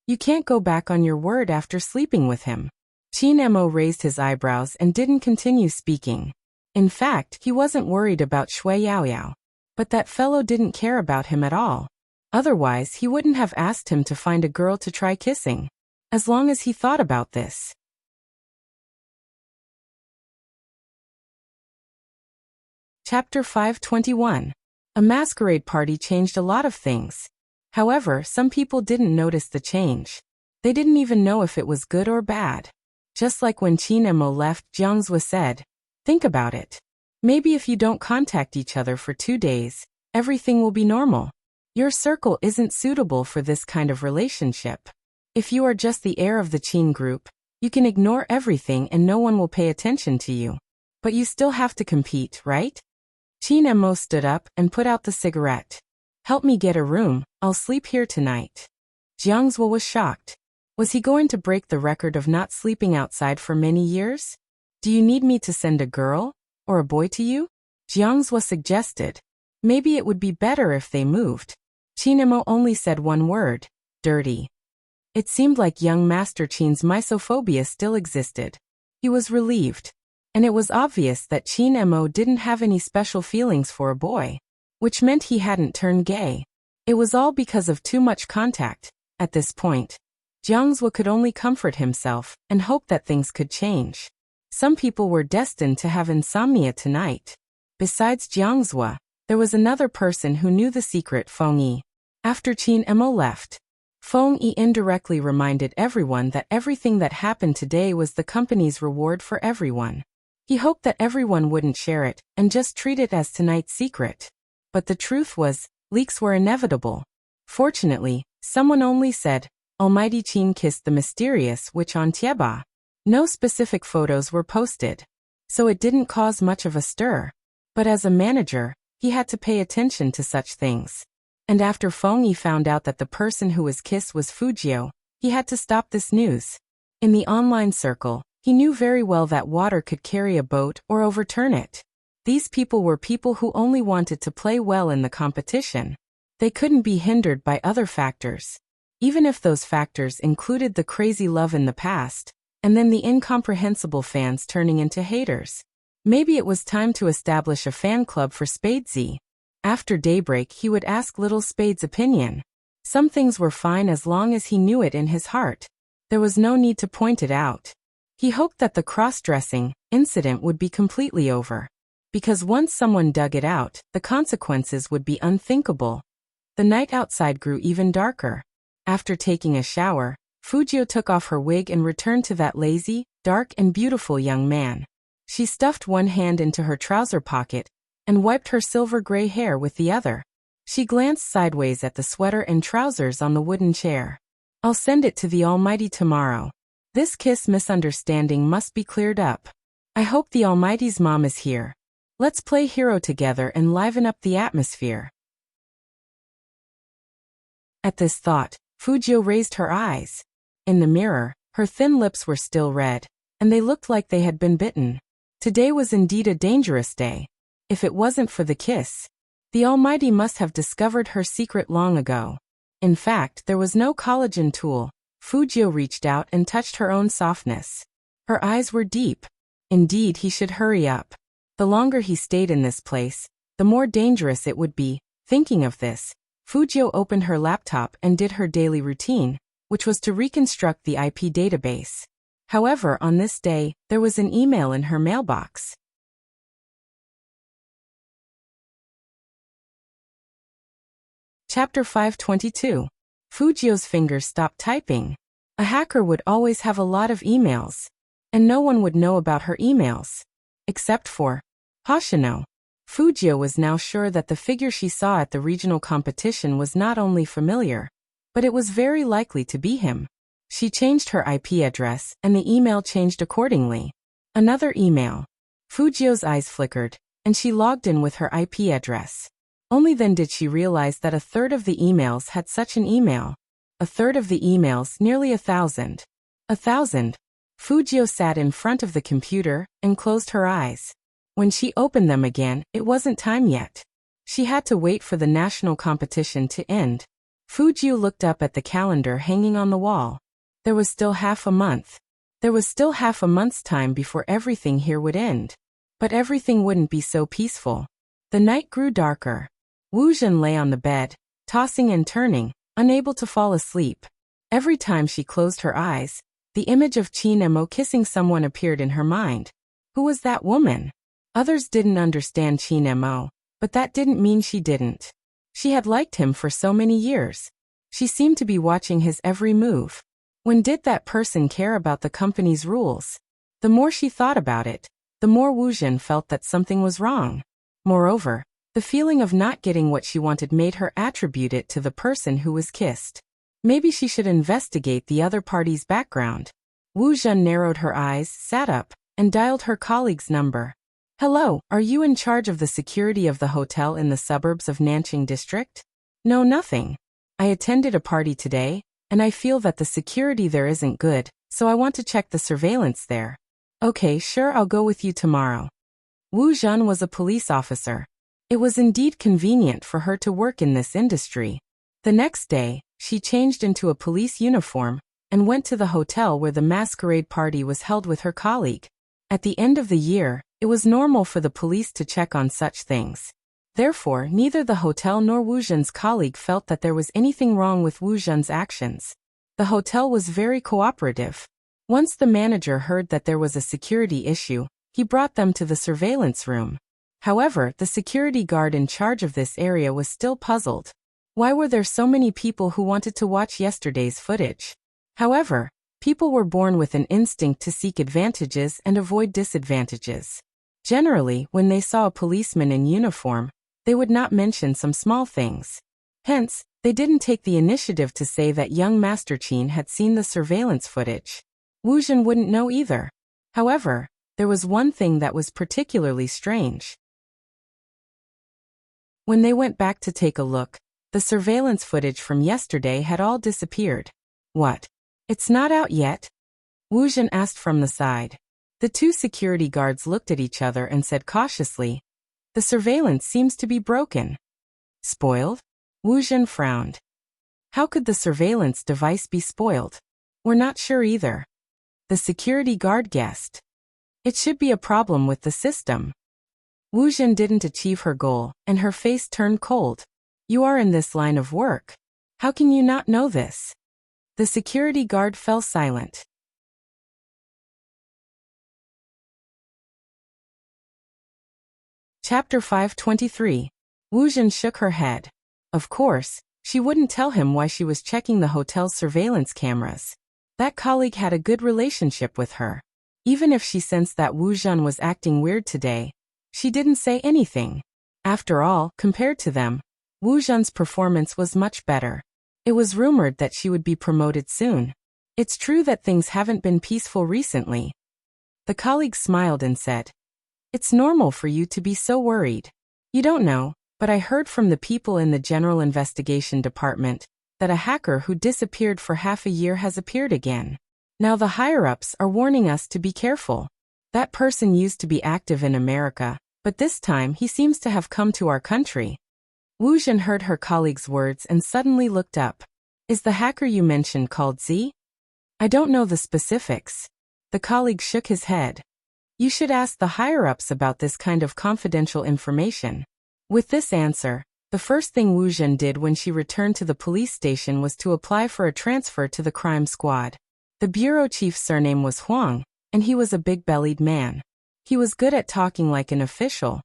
You can't go back on your word after sleeping with him. Chin Emo raised his eyebrows and didn't continue speaking. In fact, he wasn't worried about Shui Yaoyao. But that fellow didn't care about him at all. Otherwise, he wouldn't have asked him to find a girl to try kissing. As long as he thought about this. Chapter 521. A masquerade party changed a lot of things. However, some people didn't notice the change. They didn't even know if it was good or bad. Just like when Chin Emo left, Jiangzhua said, think about it. Maybe if you don't contact each other for 2 days, everything will be normal. Your circle isn't suitable for this kind of relationship. If you are just the heir of the Chin group, you can ignore everything and no one will pay attention to you. But you still have to compete, right? Chin Emo stood up and put out the cigarette. Help me get a room, I'll sleep here tonight. Jiangzhua was shocked. Was he going to break the record of not sleeping outside for many years? Do you need me to send a girl or a boy to you? Jiangzhua suggested. Maybe it would be better if they moved. Chin Emo only said one word, dirty. It seemed like young Master Chin's misophobia still existed. He was relieved. And it was obvious that Chin Emo didn't have any special feelings for a boy, which meant he hadn't turned gay. It was all because of too much contact. At this point, Jiangzhua could only comfort himself and hope that things could change. Some people were destined to have insomnia tonight. Besides Jiangzhua, there was another person who knew the secret, Feng Yi. After Chin Emo left, Feng Yi indirectly reminded everyone that everything that happened today was the company's reward for everyone. He hoped that everyone wouldn't share it and just treat it as tonight's secret. But the truth was, leaks were inevitable. Fortunately, someone only said, Almighty Chin kissed the mysterious witch on Tieba. No specific photos were posted, so it didn't cause much of a stir. But as a manager, he had to pay attention to such things. And after Feng Yi found out that the person who was kissed was Fujio, he had to stop this news. In the online circle, he knew very well that water could carry a boat or overturn it. These people were people who only wanted to play well in the competition. They couldn't be hindered by other factors. Even if those factors included the crazy love in the past, and then the incomprehensible fans turning into haters. Maybe it was time to establish a fan club for Spadesy. After daybreak he would ask Little Spade's opinion. Some things were fine as long as he knew it in his heart. There was no need to point it out. He hoped that the cross-dressing incident would be completely over. Because once someone dug it out, the consequences would be unthinkable. The night outside grew even darker. After taking a shower, Fujio took off her wig and returned to that lazy, dark and beautiful young man. She stuffed one hand into her trouser pocket and wiped her silver-gray hair with the other. She glanced sideways at the sweater and trousers on the wooden chair. I'll send it to the Almighty tomorrow. This kiss misunderstanding must be cleared up. I hope the Almighty's mom is here. Let's play hero together and liven up the atmosphere. At this thought, Fujio raised her eyes. In the mirror, her thin lips were still red, and they looked like they had been bitten. Today was indeed a dangerous day. If it wasn't for the kiss, the Almighty must have discovered her secret long ago. In fact, there was no collagen tool. Fujio reached out and touched her own softness. Her eyes were deep. Indeed, he should hurry up. The longer he stayed in this place, the more dangerous it would be. Thinking of this, Fujio opened her laptop and did her daily routine, which was to reconstruct the IP database. However, on this day, there was an email in her mailbox. Chapter 522. Fujio's fingers stopped typing. A hacker would always have a lot of emails. And no one would know about her emails. Except for Hoshino. Fujio was now sure that the figure she saw at the regional competition was not only familiar, but it was very likely to be him. She changed her IP address, and the email changed accordingly. Another email. Fujio's eyes flickered, and she logged in with her IP address. Only then did she realize that a third of the emails had such an email. A third of the emails, nearly 1,000. 1,000. Fujio sat in front of the computer and closed her eyes. When she opened them again, it wasn't time yet. She had to wait for the national competition to end. Fujio looked up at the calendar hanging on the wall. There was still half a month. There was still half a month's time before everything here would end. But everything wouldn't be so peaceful. The night grew darker. Wu Jun lay on the bed, tossing and turning, unable to fall asleep. Every time she closed her eyes, the image of Qin Emo kissing someone appeared in her mind. Who was that woman? Others didn't understand Qin Emo, but that didn't mean she didn't. She had liked him for so many years. She seemed to be watching his every move. When did that person care about the company's rules? The more she thought about it, the more Wu Jun felt that something was wrong. Moreover, the feeling of not getting what she wanted made her attribute it to the person who was kissed. Maybe she should investigate the other party's background. Wu Jun narrowed her eyes, sat up, and dialed her colleague's number. Hello, are you in charge of the security of the hotel in the suburbs of Nanjing District? No, nothing. I attended a party today, and I feel that the security there isn't good, so I want to check the surveillance there. Okay, sure, I'll go with you tomorrow. Wu Jun was a police officer. It was indeed convenient for her to work in this industry. The next day, she changed into a police uniform and went to the hotel where the masquerade party was held with her colleague. At the end of the year, it was normal for the police to check on such things. Therefore, neither the hotel nor Wu Jun's colleague felt that there was anything wrong with Wu Jun's actions. The hotel was very cooperative. Once the manager heard that there was a security issue, he brought them to the surveillance room. However, the security guard in charge of this area was still puzzled. Why were there so many people who wanted to watch yesterday's footage? However, people were born with an instinct to seek advantages and avoid disadvantages. Generally, when they saw a policeman in uniform, they would not mention some small things. Hence, they didn't take the initiative to say that young Master Qin had seen the surveillance footage. Wu Jun wouldn't know either. However, there was one thing that was particularly strange. When they went back to take a look, the surveillance footage from yesterday had all disappeared. What? It's not out yet? Wu Jun asked from the side. The two security guards looked at each other and said cautiously, "The surveillance seems to be broken." Spoiled? Wu Jun frowned. How could the surveillance device be spoiled? We're not sure either. The security guard guessed. It should be a problem with the system. Wu Jun didn't achieve her goal, and her face turned cold. You are in this line of work. How can you not know this? The security guard fell silent. Chapter 523. Wu Jun shook her head. Of course, she wouldn't tell him why she was checking the hotel's surveillance cameras. That colleague had a good relationship with her. Even if she sensed that Wu Jun was acting weird today, she didn't say anything. After all, compared to them, Wu Jun's performance was much better. It was rumored that she would be promoted soon. It's true that things haven't been peaceful recently. The colleague smiled and said, It's normal for you to be so worried. You don't know, but I heard from the people in the General Investigation Department that a hacker who disappeared for half a year has appeared again. Now the higher-ups are warning us to be careful. That person used to be active in America, but this time he seems to have come to our country. Wu Jun heard her colleague's words and suddenly looked up. Is the hacker you mentioned called Z? I don't know the specifics. The colleague shook his head. You should ask the higher-ups about this kind of confidential information. With this answer, the first thing Wu Jun did when she returned to the police station was to apply for a transfer to the crime squad. The bureau chief's surname was Huang, and he was a big-bellied man. He was good at talking like an official.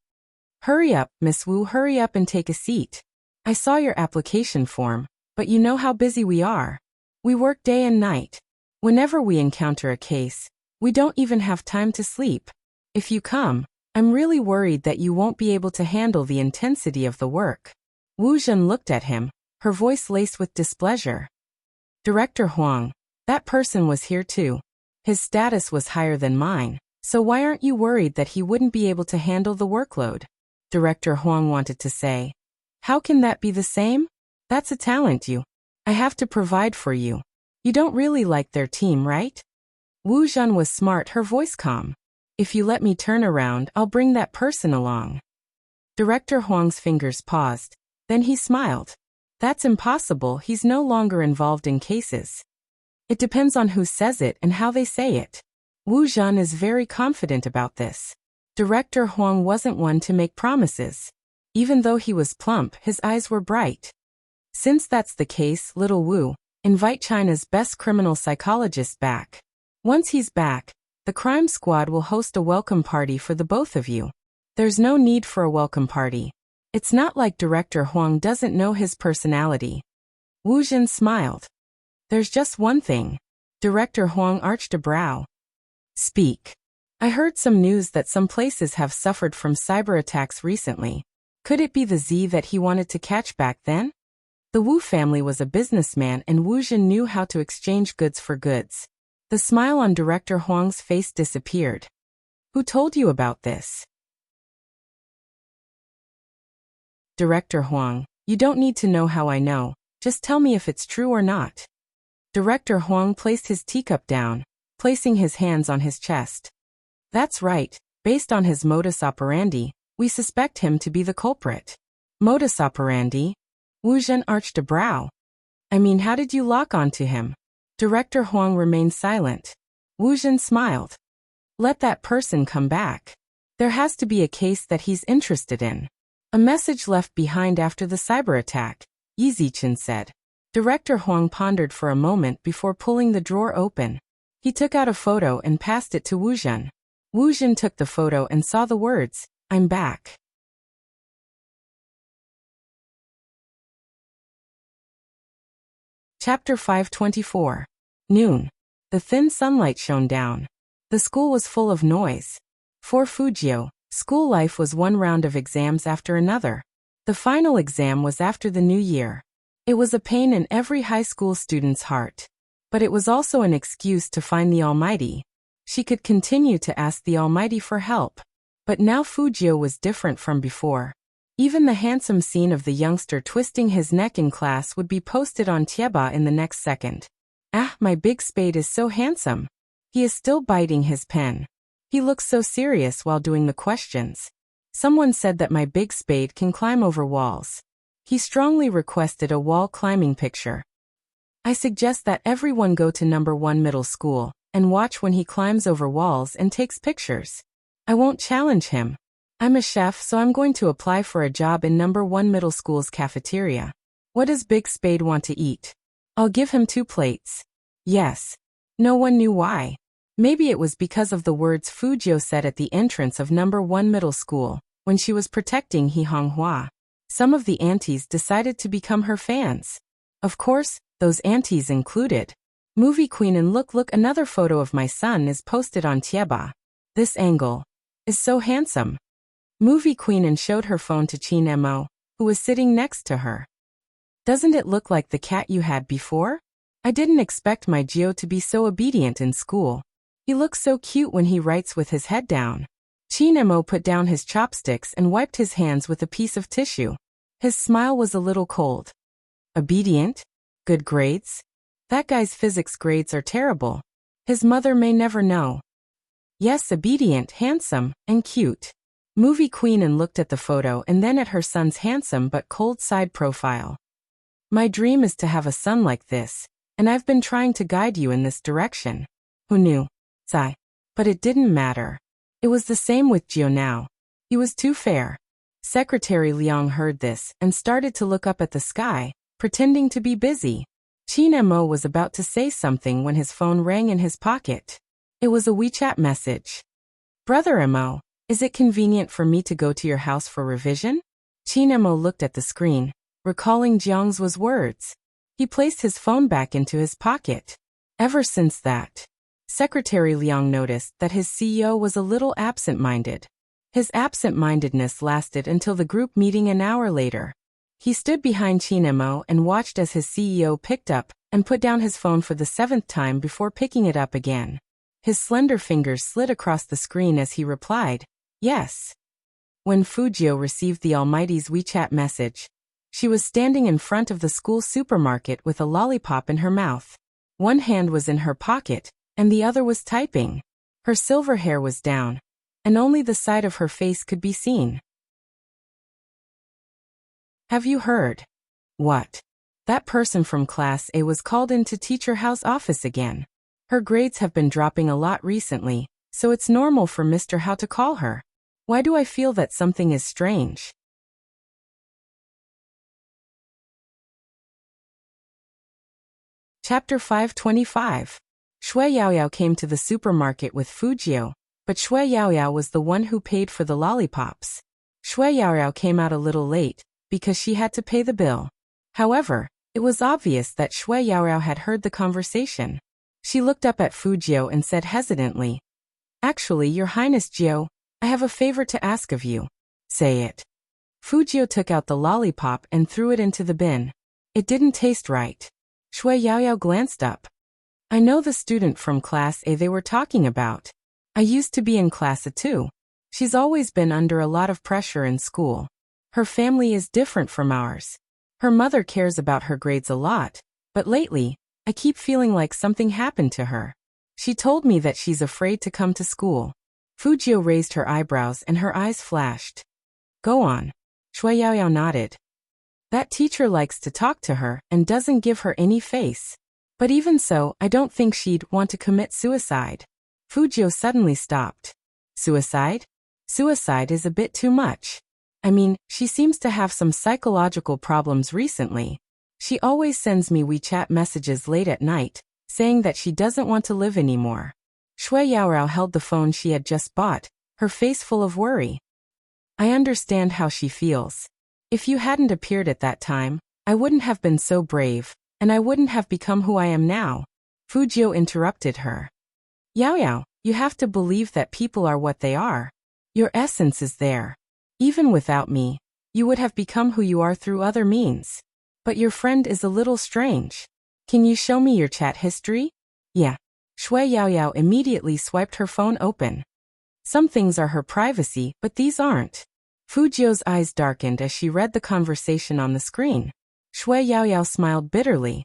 Hurry up, Miss Wu, hurry up and take a seat. I saw your application form, but you know how busy we are. We work day and night. Whenever we encounter a case, we don't even have time to sleep. If you come, I'm really worried that you won't be able to handle the intensity of the work. Wu Zhen looked at him, her voice laced with displeasure. Director Huang, that person was here too. His status was higher than mine, so why aren't you worried that he wouldn't be able to handle the workload? Director Huang wanted to say. How can that be the same? That's a talent I have to provide for you. You don't really like their team, right? Wu Zhen was smart, her voice calm. If you let me turn around, I'll bring that person along. Director Huang's fingers paused. Then he smiled. That's impossible, he's no longer involved in cases. It depends on who says it and how they say it. Wu Zhen is very confident about this. Director Huang wasn't one to make promises. Even though he was plump, his eyes were bright. Since that's the case, little Wu, invite China's best criminal psychologist back. Once he's back, the crime squad will host a welcome party for the both of you. There's no need for a welcome party. It's not like Director Huang doesn't know his personality. Wu Zhen smiled. There's just one thing. Director Huang arched a brow. Speak. I heard some news that some places have suffered from cyber attacks recently. Could it be the Z that he wanted to catch back then? The Wu family was a businessman and Wu Zhen knew how to exchange goods for goods. The smile on Director Huang's face disappeared. Who told you about this? Director Huang, you don't need to know how I know, just tell me if it's true or not. Director Huang placed his teacup down, placing his hands on his chest. That's right, based on his modus operandi, we suspect him to be the culprit. Modus operandi? Wu Zhen arched a brow. I mean, how did you lock onto him? Director Huang remained silent. Wu Zhen smiled. Let that person come back. There has to be a case that he's interested in. A message left behind after the cyber attack, Yi Zichen said. Director Huang pondered for a moment before pulling the drawer open. He took out a photo and passed it to Wu Zhen. Wu Zhen took the photo and saw the words, I'm back. Chapter 524. Noon. The thin sunlight shone down. The school was full of noise. For Fujio, school life was one round of exams after another. The final exam was after the new year. It was a pain in every high school student's heart. But it was also an excuse to find the Almighty. She could continue to ask the Almighty for help. But now Fujio was different from before. Even the handsome scene of the youngster twisting his neck in class would be posted on Tieba in the next second. Ah, my big spade is so handsome. He is still biting his pen. He looks so serious while doing the questions. Someone said that my big spade can climb over walls. He strongly requested a wall climbing picture. I suggest that everyone go to number 1 middle school and watch when he climbs over walls and takes pictures. I won't challenge him. I'm a chef, so I'm going to apply for a job in number 1 middle school's cafeteria. What does Big Spade want to eat? I'll give him 2 plates. Yes. No one knew why. Maybe it was because of the words Fujio said at the entrance of number 1 middle school, when she was protecting He Honghua. Some of the aunties decided to become her fans. Of course, those aunties included Movie Queen and look, another photo of my son is posted on Tieba. This angle is so handsome. Movie Queen and showed her phone to Qin Mo, who was sitting next to her. Doesn't it look like the cat you had before? I didn't expect my Gio to be so obedient in school. He looks so cute when he writes with his head down. Qin Mo put down his chopsticks and wiped his hands with a piece of tissue. His smile was a little cold. Obedient? Good grades? That guy's physics grades are terrible. His mother may never know. Yes, obedient, handsome, and cute. Movie Queen and looked at the photo and then at her son's handsome but cold side profile. My dream is to have a son like this, and I've been trying to guide you in this direction. Who knew? Sigh. But it didn't matter. It was the same with Gio now. He was too fair. Secretary Liang heard this and started to look up at the sky, pretending to be busy. Qin Mo was about to say something when his phone rang in his pocket. It was a WeChat message. Brother Mo, is it convenient for me to go to your house for revision? Qin Mo looked at the screen, recalling Jiang's words. He placed his phone back into his pocket. Ever since that, Secretary Liang noticed that his CEO was a little absent-minded. His absent-mindedness lasted until the group meeting an hour later. He stood behind Chinemo and watched as his CEO picked up and put down his phone for the 7th time before picking it up again. His slender fingers slid across the screen as he replied, "Yes." When Fujio received the Almighty's WeChat message, she was standing in front of the school supermarket with a lollipop in her mouth. One hand was in her pocket, and the other was typing. Her silver hair was down, and only the side of her face could be seen. "Have you heard?" "What?" "That person from Class A was called into Teacher House office again. Her grades have been dropping a lot recently, so it's normal for Mr. Hao to call her. Why do I feel that something is strange?" Chapter 525. Shui Yaoyao came to the supermarket with Fujio, but Shui Yaoyao was the one who paid for the lollipops. Shui Yaoyao came out a little late, because she had to pay the bill. However, it was obvious that Shui Yaoyao had heard the conversation. She looked up at Fujio and said hesitantly, "Actually, Your Highness Jiao, I have a favor to ask of you." "Say it." Fujio took out the lollipop and threw it into the bin. It didn't taste right. Shui Yaoyao glanced up. "I know the student from Class A they were talking about. I used to be in Class A too. She's always been under a lot of pressure in school. Her family is different from ours. Her mother cares about her grades a lot, but lately, I keep feeling like something happened to her. She told me that she's afraid to come to school." Fujio raised her eyebrows and her eyes flashed. "Go on." Shui Yaoyao nodded. "That teacher likes to talk to her and doesn't give her any face. But even so, I don't think she'd want to commit suicide." Fujio suddenly stopped. "Suicide? Suicide is a bit too much. I mean, she seems to have some psychological problems recently. She always sends me WeChat messages late at night, saying that she doesn't want to live anymore." Shui Yaoyao held the phone she had just bought, her face full of worry. "I understand how she feels. If you hadn't appeared at that time, I wouldn't have been so brave, and I wouldn't have become who I am now." Fujio interrupted her. "Yaoyao, you have to believe that people are what they are. Your essence is there. Even without me, you would have become who you are through other means. But your friend is a little strange. Can you show me your chat history?" "Yeah." Shui Yaoyao immediately swiped her phone open. Some things are her privacy, but these aren't. Fujio's eyes darkened as she read the conversation on the screen. Shui Yaoyao smiled bitterly.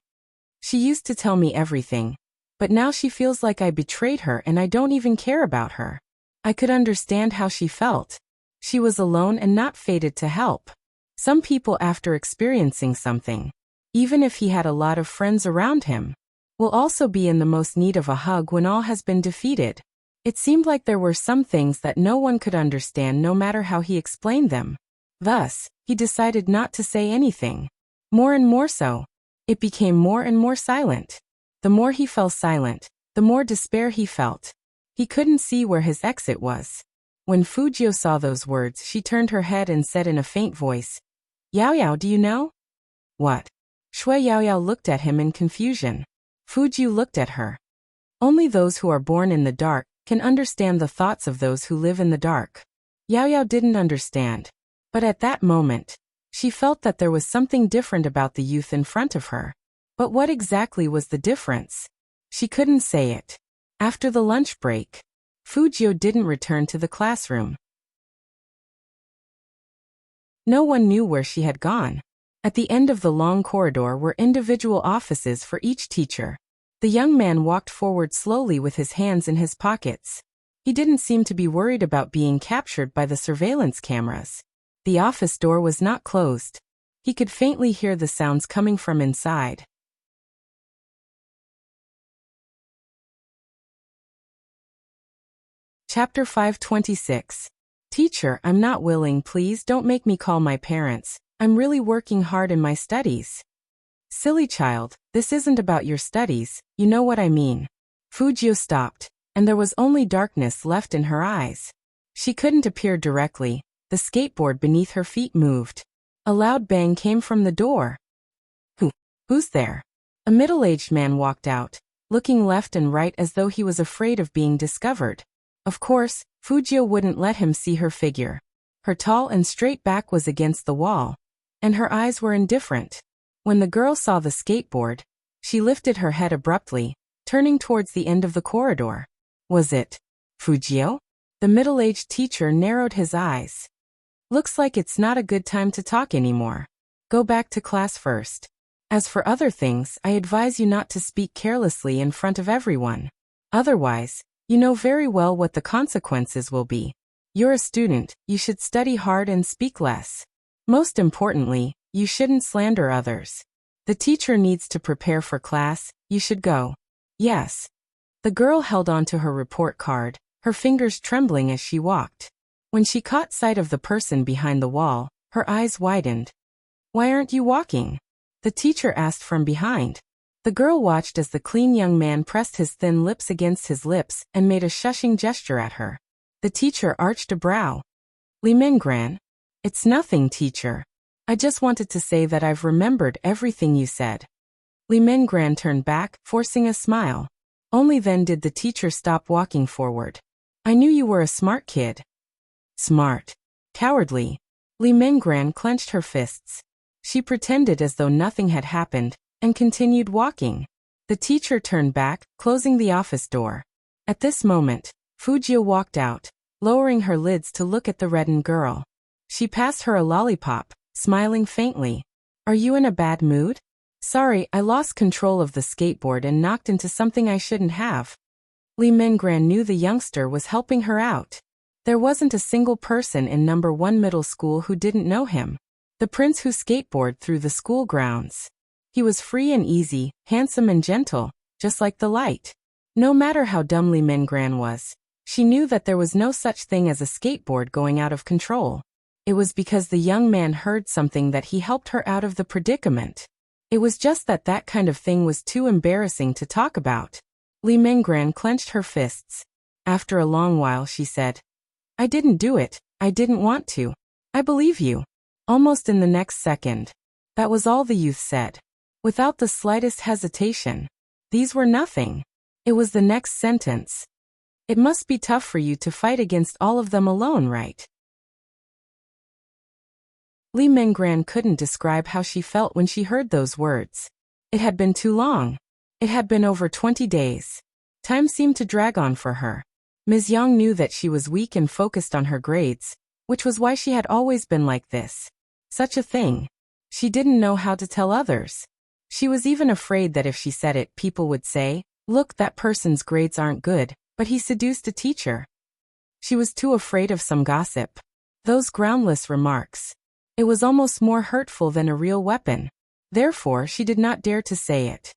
"She used to tell me everything, but now she feels like I betrayed her and I don't even care about her." I could understand how she felt. She was alone and not fated to help. Some people, after experiencing something, even if he had a lot of friends around him, will also be in the most need of a hug when all has been defeated. It seemed like there were some things that no one could understand no matter how he explained them. Thus, he decided not to say anything. More and more so, it became more and more silent. The more he fell silent, the more despair he felt. He couldn't see where his exit was. When Fujio saw those words, she turned her head and said in a faint voice, "Yaoyao, do you know?" "What?" Shui Yaoyao looked at him in confusion. Fujio looked at her. "Only those who are born in the dark can understand the thoughts of those who live in the dark." Yaoyao didn't understand. But at that moment, she felt that there was something different about the youth in front of her. But what exactly was the difference? She couldn't say it. After the lunch break, Fujio didn't return to the classroom. No one knew where she had gone. At the end of the long corridor were individual offices for each teacher. The young man walked forward slowly with his hands in his pockets. He didn't seem to be worried about being captured by the surveillance cameras. The office door was not closed. He could faintly hear the sounds coming from inside. Chapter 526. "Teacher, I'm not willing. Please don't make me call my parents. I'm really working hard in my studies." "Silly child, this isn't about your studies, you know what I mean." Fujio stopped, and there was only darkness left in her eyes. She couldn't appear directly. The skateboard beneath her feet moved. A loud bang came from the door. Who's there?" A middle-aged man walked out. looking left and right as though he was afraid of being discovered. Of course, Fujio wouldn't let him see her figure. Her tall and straight back was against the wall, and her eyes were indifferent. When the girl saw the skateboard, she lifted her head abruptly, turning towards the end of the corridor. Was it Fujio? The middle-aged teacher narrowed his eyes. Looks like it's not a good time to talk anymore. Go back to class first. As for other things, I advise you not to speak carelessly in front of everyone. Otherwise, you know very well what the consequences will be. You're a student, you should study hard and speak less. Most importantly, you shouldn't slander others. The teacher needs to prepare for class, you should go. Yes. The girl held on to her report card, her fingers trembling as she walked. When she caught sight of the person behind the wall, her eyes widened. Why aren't you walking? The teacher asked from behind. The girl watched as the clean young man pressed his thin lips against his lips and made a shushing gesture at her. The teacher arched a brow. Li Minggran? It's nothing, teacher. I just wanted to say that I've remembered everything you said. Li Minggran turned back, forcing a smile. Only then did the teacher stop walking forward. I knew you were a smart kid. Smart. Cowardly. Li Minggran clenched her fists. She pretended as though nothing had happened, and continued walking. The teacher turned back, closing the office door. At this moment, Fujio walked out, lowering her lids to look at the reddened girl. She passed her a lollipop, smiling faintly. Are you in a bad mood? Sorry, I lost control of the skateboard and knocked into something I shouldn't have. Li Minggran knew the youngster was helping her out. There wasn't a single person in number 1 middle school who didn't know him. The prince who skateboarded through the school grounds. He was free and easy, handsome and gentle, just like the light. No matter how dumb Li Minggran was, she knew that there was no such thing as a skateboard going out of control. It was because the young man heard something that he helped her out of the predicament. It was just that that kind of thing was too embarrassing to talk about. Li Minggran clenched her fists. After a long while she said, I didn't do it, I didn't want to. I believe you. Almost in the next second. That was all the youth said. Without the slightest hesitation. These were nothing. It was the next sentence. It must be tough for you to fight against all of them alone, right? Li Minggran couldn't describe how she felt when she heard those words. It had been too long. It had been over 20 days. Time seemed to drag on for her. Ms. Yang knew that she was weak and focused on her grades, which was why she had always been like this. Such a thing. She didn't know how to tell others. She was even afraid that if she said it, people would say, look, that person's grades aren't good, but he seduced a teacher. She was too afraid of some gossip. Those groundless remarks. It was almost more hurtful than a real weapon. Therefore, she did not dare to say it.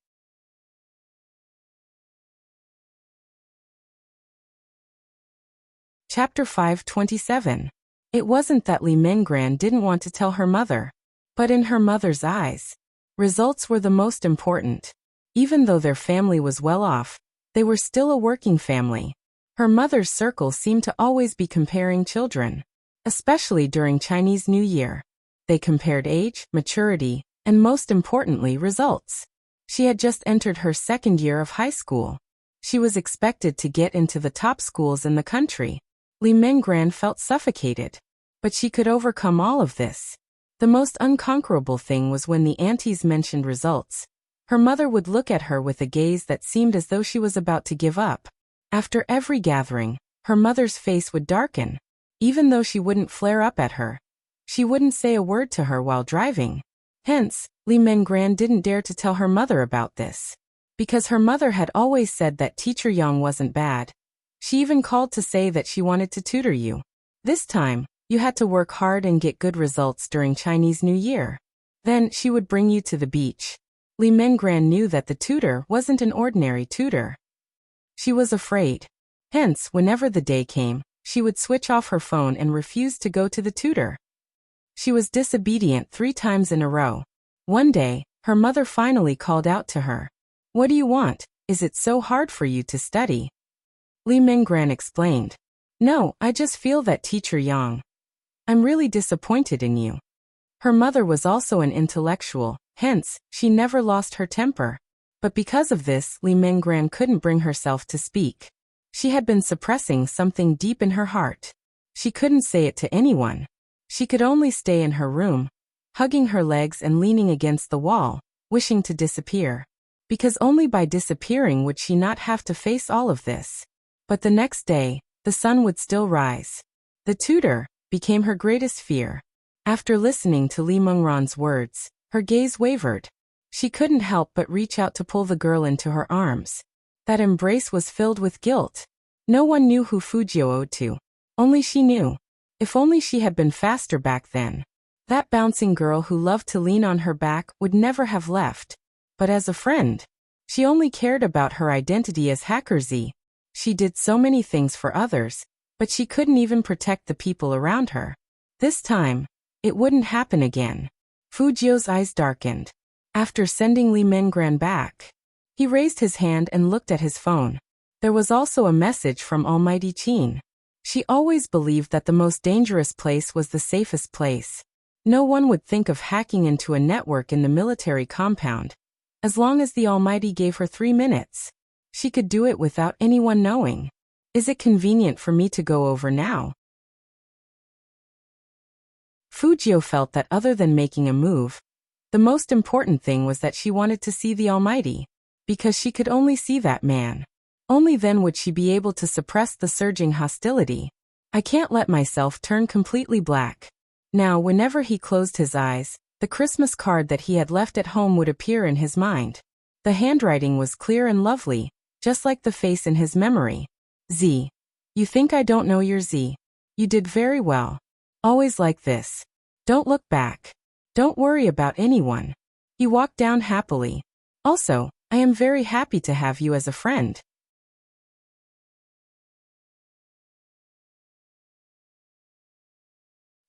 Chapter 527. It wasn't that Li Minggran didn't want to tell her mother. But in her mother's eyes, results were the most important. Even though their family was well off, they were still a working family. Her mother's circle seemed to always be comparing children. Especially during Chinese New Year. They compared age, maturity, and most importantly, results. She had just entered her second year of high school. She was expected to get into the top schools in the country. Li Minggran felt suffocated. But she could overcome all of this. The most unconquerable thing was when the aunties mentioned results. Her mother would look at her with a gaze that seemed as though she was about to give up. After every gathering, her mother's face would darken. Even though she wouldn't flare up at her. She wouldn't say a word to her while driving. Hence, Li Minggran didn't dare to tell her mother about this. Because her mother had always said that Teacher Yang wasn't bad. She even called to say that she wanted to tutor you. This time, you had to work hard and get good results during Chinese New Year. Then, she would bring you to the beach. Li Minggran knew that the tutor wasn't an ordinary tutor. She was afraid. Hence, whenever the day came, she would switch off her phone and refuse to go to the tutor. She was disobedient 3 times in a row. One day, her mother finally called out to her. What do you want? Is it so hard for you to study? Li Minggran explained. No, I just feel that Teacher Yang. I'm really disappointed in you. Her mother was also an intellectual, hence, she never lost her temper. But because of this, Li Menggran couldn't bring herself to speak. She had been suppressing something deep in her heart. She couldn't say it to anyone. She could only stay in her room, hugging her legs and leaning against the wall, wishing to disappear. Because only by disappearing would she not have to face all of this. But the next day, the sun would still rise. The tutor became her greatest fear. After listening to Li Menggran's words, her gaze wavered. She couldn't help but reach out to pull the girl into her arms. That embrace was filled with guilt. No one knew who Fujio owed to. Only she knew. If only she had been faster back then. That bouncing girl who loved to lean on her back would never have left. But as a friend, she only cared about her identity as Hacker Z. She did so many things for others, but she couldn't even protect the people around her. This time, it wouldn't happen again. Fujio's eyes darkened. After sending Li Menggran back, he raised his hand and looked at his phone. There was also a message from Almighty Qin. She always believed that the most dangerous place was the safest place. No one would think of hacking into a network in the military compound. As long as the Almighty gave her 3 minutes, she could do it without anyone knowing. Is it convenient for me to go over now? Fujio felt that other than making a move, the most important thing was that she wanted to see the Almighty, because she could only see that man. Only then would she be able to suppress the surging hostility. I can't let myself turn completely black. Now, whenever he closed his eyes, the Christmas card that he had left at home would appear in his mind. The handwriting was clear and lovely, just like the face in his memory. Z. You think I don't know your Z? You did very well. Always like this. Don't look back. Don't worry about anyone. He walked down happily. Also, I am very happy to have you as a friend.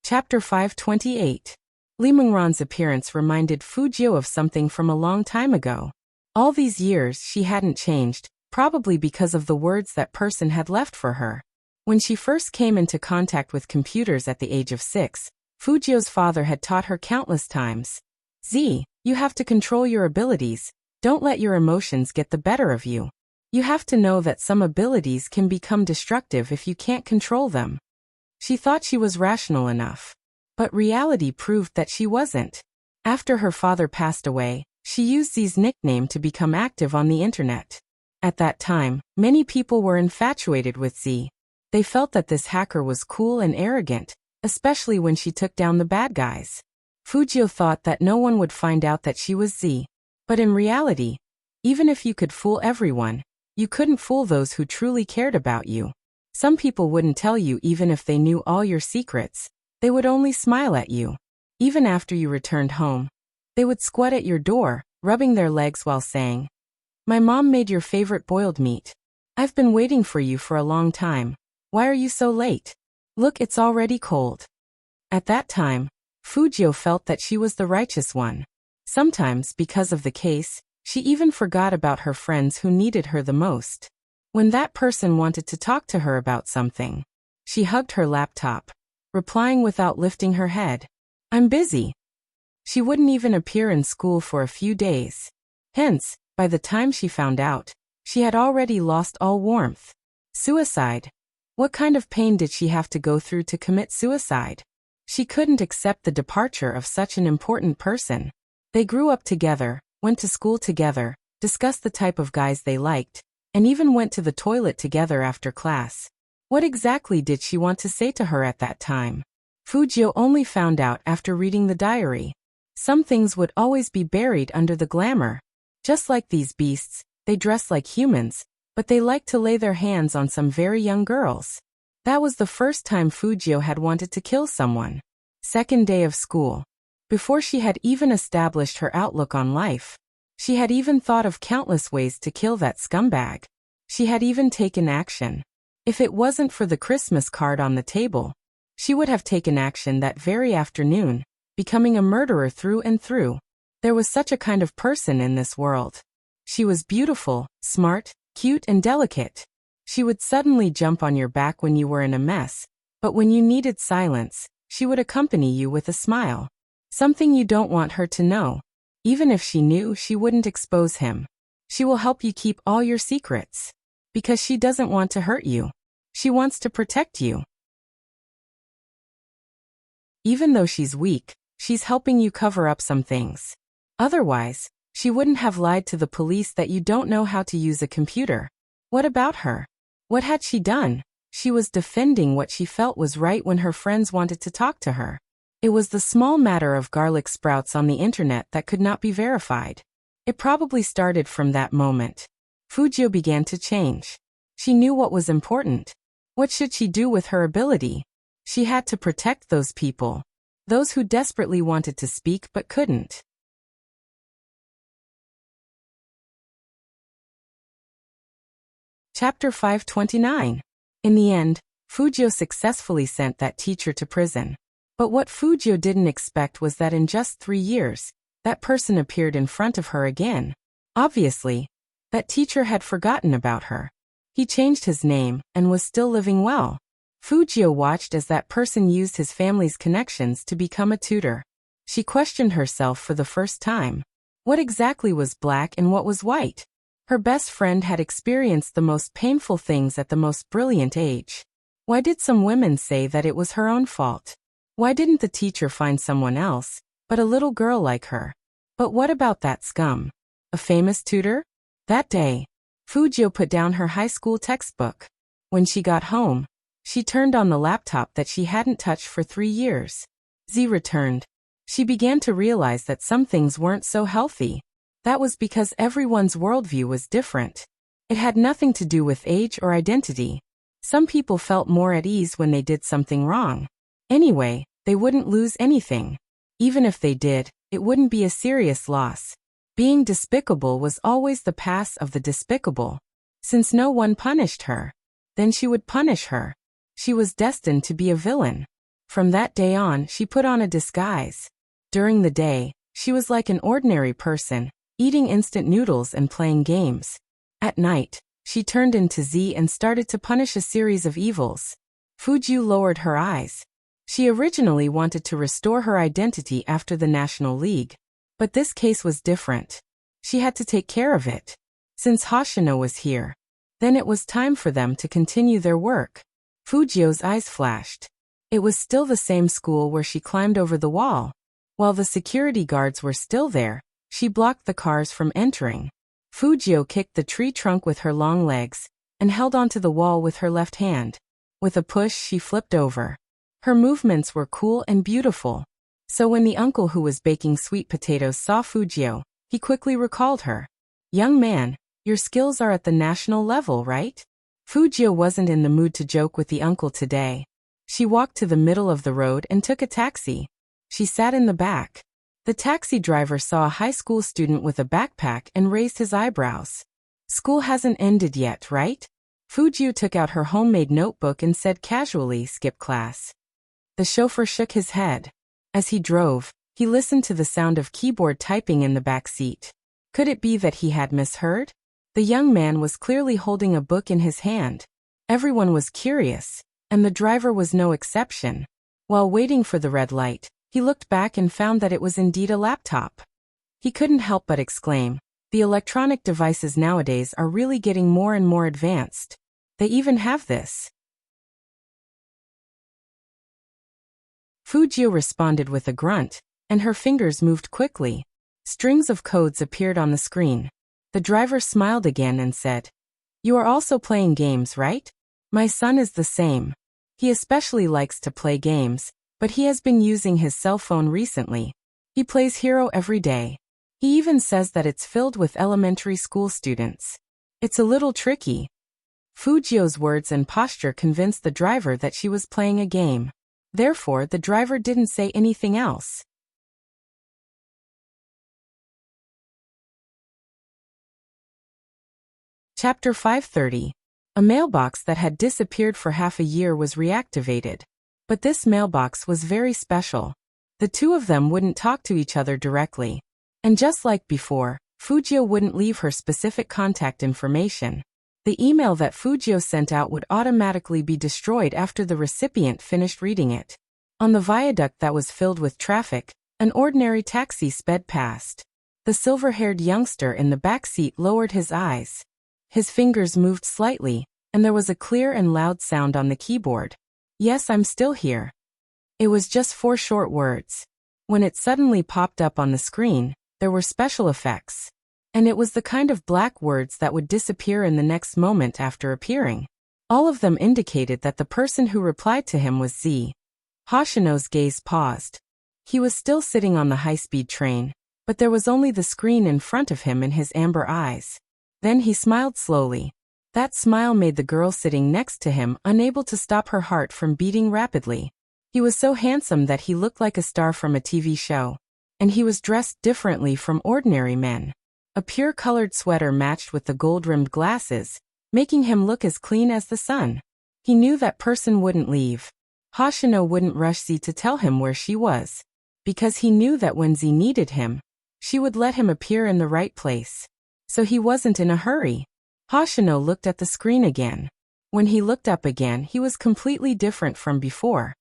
Chapter 528. Li Menggran's appearance reminded Fujio of something from a long time ago. All these years she hadn't changed, probably because of the words that person had left for her. When she first came into contact with computers at the age of 6, Fujio's father had taught her countless times. Z, you have to control your abilities. Don't let your emotions get the better of you. You have to know that some abilities can become destructive if you can't control them. She thought she was rational enough. But reality proved that she wasn't. After her father passed away, she used Z's nickname to become active on the internet. At that time, many people were infatuated with Z. They felt that this hacker was cool and arrogant, especially when she took down the bad guys. Fujio thought that no one would find out that she was Z. But in reality, even if you could fool everyone, you couldn't fool those who truly cared about you. Some people wouldn't tell you even if they knew all your secrets. They would only smile at you. Even after you returned home, they would squat at your door, rubbing their legs while saying, "My mom made your favorite boiled meat. I've been waiting for you for a long time. Why are you so late? Look, it's already cold." At that time, Fujio felt that she was the righteous one. Sometimes, because of the case, she even forgot about her friends who needed her the most. When that person wanted to talk to her about something, she hugged her laptop, replying without lifting her head, "I'm busy." She wouldn't even appear in school for a few days. Hence, by the time she found out, she had already lost all warmth. Suicide. What kind of pain did she have to go through to commit suicide? She couldn't accept the departure of such an important person. They grew up together, went to school together, discussed the type of guys they liked, and even went to the toilet together after class. What exactly did she want to say to her at that time? Fujio only found out after reading the diary. Some things would always be buried under the glamour. Just like these beasts, they dress like humans, but they like to lay their hands on some very young girls. That was the first time Fujio had wanted to kill someone. Second day of school. Before she had even established her outlook on life, she had even thought of countless ways to kill that scumbag. She had even taken action. If it wasn't for the Christmas card on the table, she would have taken action that very afternoon, becoming a murderer through and through. There was such a kind of person in this world. She was beautiful, smart, cute and delicate. She would suddenly jump on your back when you were in a mess, but when you needed silence, she would accompany you with a smile. Something you don't want her to know. Even if she knew, she wouldn't expose him. She will help you keep all your secrets. Because she doesn't want to hurt you. She wants to protect you. Even though she's weak, she's helping you cover up some things. Otherwise, she wouldn't have lied to the police that you don't know how to use a computer. What about her? What had she done? She was defending what she felt was right when her friends wanted to talk to her. It was the small matter of garlic sprouts on the internet that could not be verified. It probably started from that moment. Fujio began to change. She knew what was important. What should she do with her ability? She had to protect those people. Those who desperately wanted to speak but couldn't. Chapter 529. In the end, Fujio successfully sent that teacher to prison. But what Fujio didn't expect was that in just 3 years, that person appeared in front of her again. Obviously, that teacher had forgotten about her. He changed his name and was still living well. Fujio watched as that person used his family's connections to become a tutor. She questioned herself for the first time. What exactly was black and what was white? Her best friend had experienced the most painful things at the most brilliant age. Why did some women say that it was her own fault? Why didn't the teacher find someone else, but a little girl like her? But what about that scum? A famous tutor? That day, Fujio put down her high school textbook. When she got home, she turned on the laptop that she hadn't touched for 3 years. Z returned. She began to realize that some things weren't so healthy. That was because everyone's worldview was different. It had nothing to do with age or identity. Some people felt more at ease when they did something wrong. Anyway, they wouldn't lose anything. Even if they did, it wouldn't be a serious loss. Being despicable was always the path of the despicable. Since no one punished her, then she would punish her. She was destined to be a villain. From that day on, she put on a disguise. During the day, she was like an ordinary person, eating instant noodles and playing games. At night, she turned into Z and started to punish a series of evils. Fujio lowered her eyes. She originally wanted to restore her identity after the National League. But this case was different. She had to take care of it. Since Hoshino was here, then it was time for them to continue their work. Fujio's eyes flashed. It was still the same school where she climbed over the wall. While the security guards were still there, she blocked the cars from entering. Fujio kicked the tree trunk with her long legs and held onto the wall with her left hand. With a push, she flipped over. Her movements were cool and beautiful. So when the uncle who was baking sweet potatoes saw Fujio, he quickly recalled her. "Young man, your skills are at the national level, right?" Fujio wasn't in the mood to joke with the uncle today. She walked to the middle of the road and took a taxi. She sat in the back. The taxi driver saw a high school student with a backpack and raised his eyebrows. "School hasn't ended yet, right?" Fujio took out her homemade notebook and said casually, "Skip class." The chauffeur shook his head. As he drove, he listened to the sound of keyboard typing in the back seat. Could it be that he had misheard? The young man was clearly holding a book in his hand. Everyone was curious, and the driver was no exception. While waiting for the red light, he looked back and found that it was indeed a laptop. He couldn't help but exclaim, "The electronic devices nowadays are really getting more and more advanced. They even have this." Fujio responded with a grunt, and her fingers moved quickly. Strings of codes appeared on the screen. The driver smiled again and said, "You are also playing games, right? My son is the same. He especially likes to play games, but he has been using his cell phone recently. He plays Hero every day. He even says that it's filled with elementary school students. It's a little tricky." Fujio's words and posture convinced the driver that she was playing a game. Therefore, the driver didn't say anything else. Chapter 530. A mailbox that had disappeared for half a year was reactivated. But this mailbox was very special. The two of them wouldn't talk to each other directly. And just like before, Fujio wouldn't leave her specific contact information. The email that Fujio sent out would automatically be destroyed after the recipient finished reading it. On the viaduct that was filled with traffic, an ordinary taxi sped past. The The silver-haired youngster in the back seat lowered his eyes. His fingers moved slightly, and there was a clear and loud sound on the keyboard. "Yes, I'm still here." It was just 4 short words. When it suddenly popped up on the screen, there were special effects. And it was the kind of black words that would disappear in the next moment after appearing. All of them indicated that the person who replied to him was Z. Hoshino's gaze paused. He was still sitting on the high-speed train, but there was only the screen in front of him and his amber eyes. Then he smiled slowly. That smile made the girl sitting next to him unable to stop her heart from beating rapidly. He was so handsome that he looked like a star from a TV show. And he was dressed differently from ordinary men. A pure colored sweater matched with the gold-rimmed glasses, making him look as clean as the sun. He knew that person wouldn't leave. Hoshino wouldn't rush Z to tell him where she was. Because he knew that when Z needed him, she would let him appear in the right place. So he wasn't in a hurry. Hoshino looked at the screen again. When he looked up again, he was completely different from before.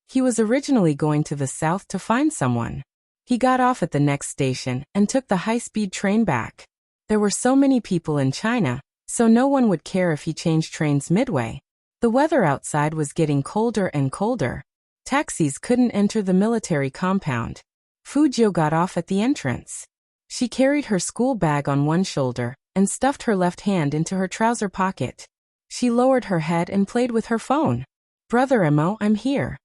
He was originally going to the south to find someone. He got off at the next station and took the high-speed train back. There were so many people in China, so no one would care if he changed trains midway. The weather outside was getting colder and colder. Taxis couldn't enter the military compound. Fujio got off at the entrance. She carried her school bag on one shoulder and stuffed her left hand into her trouser pocket. She lowered her head and played with her phone. "Brother Emo, I'm here."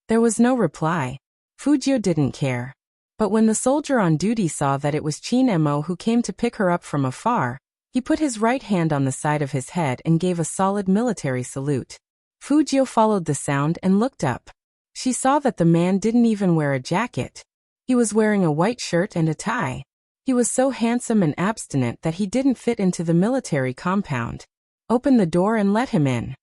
There was no reply. Fujio didn't care. But when the soldier on duty saw that it was Chin Emo who came to pick her up from afar, he put his right hand on the side of his head and gave a solid military salute. Fujio followed the sound and looked up. She saw that the man didn't even wear a jacket. He was wearing a white shirt and a tie. He was so handsome and abstinent that he didn't fit into the military compound. "Open the door and let him in."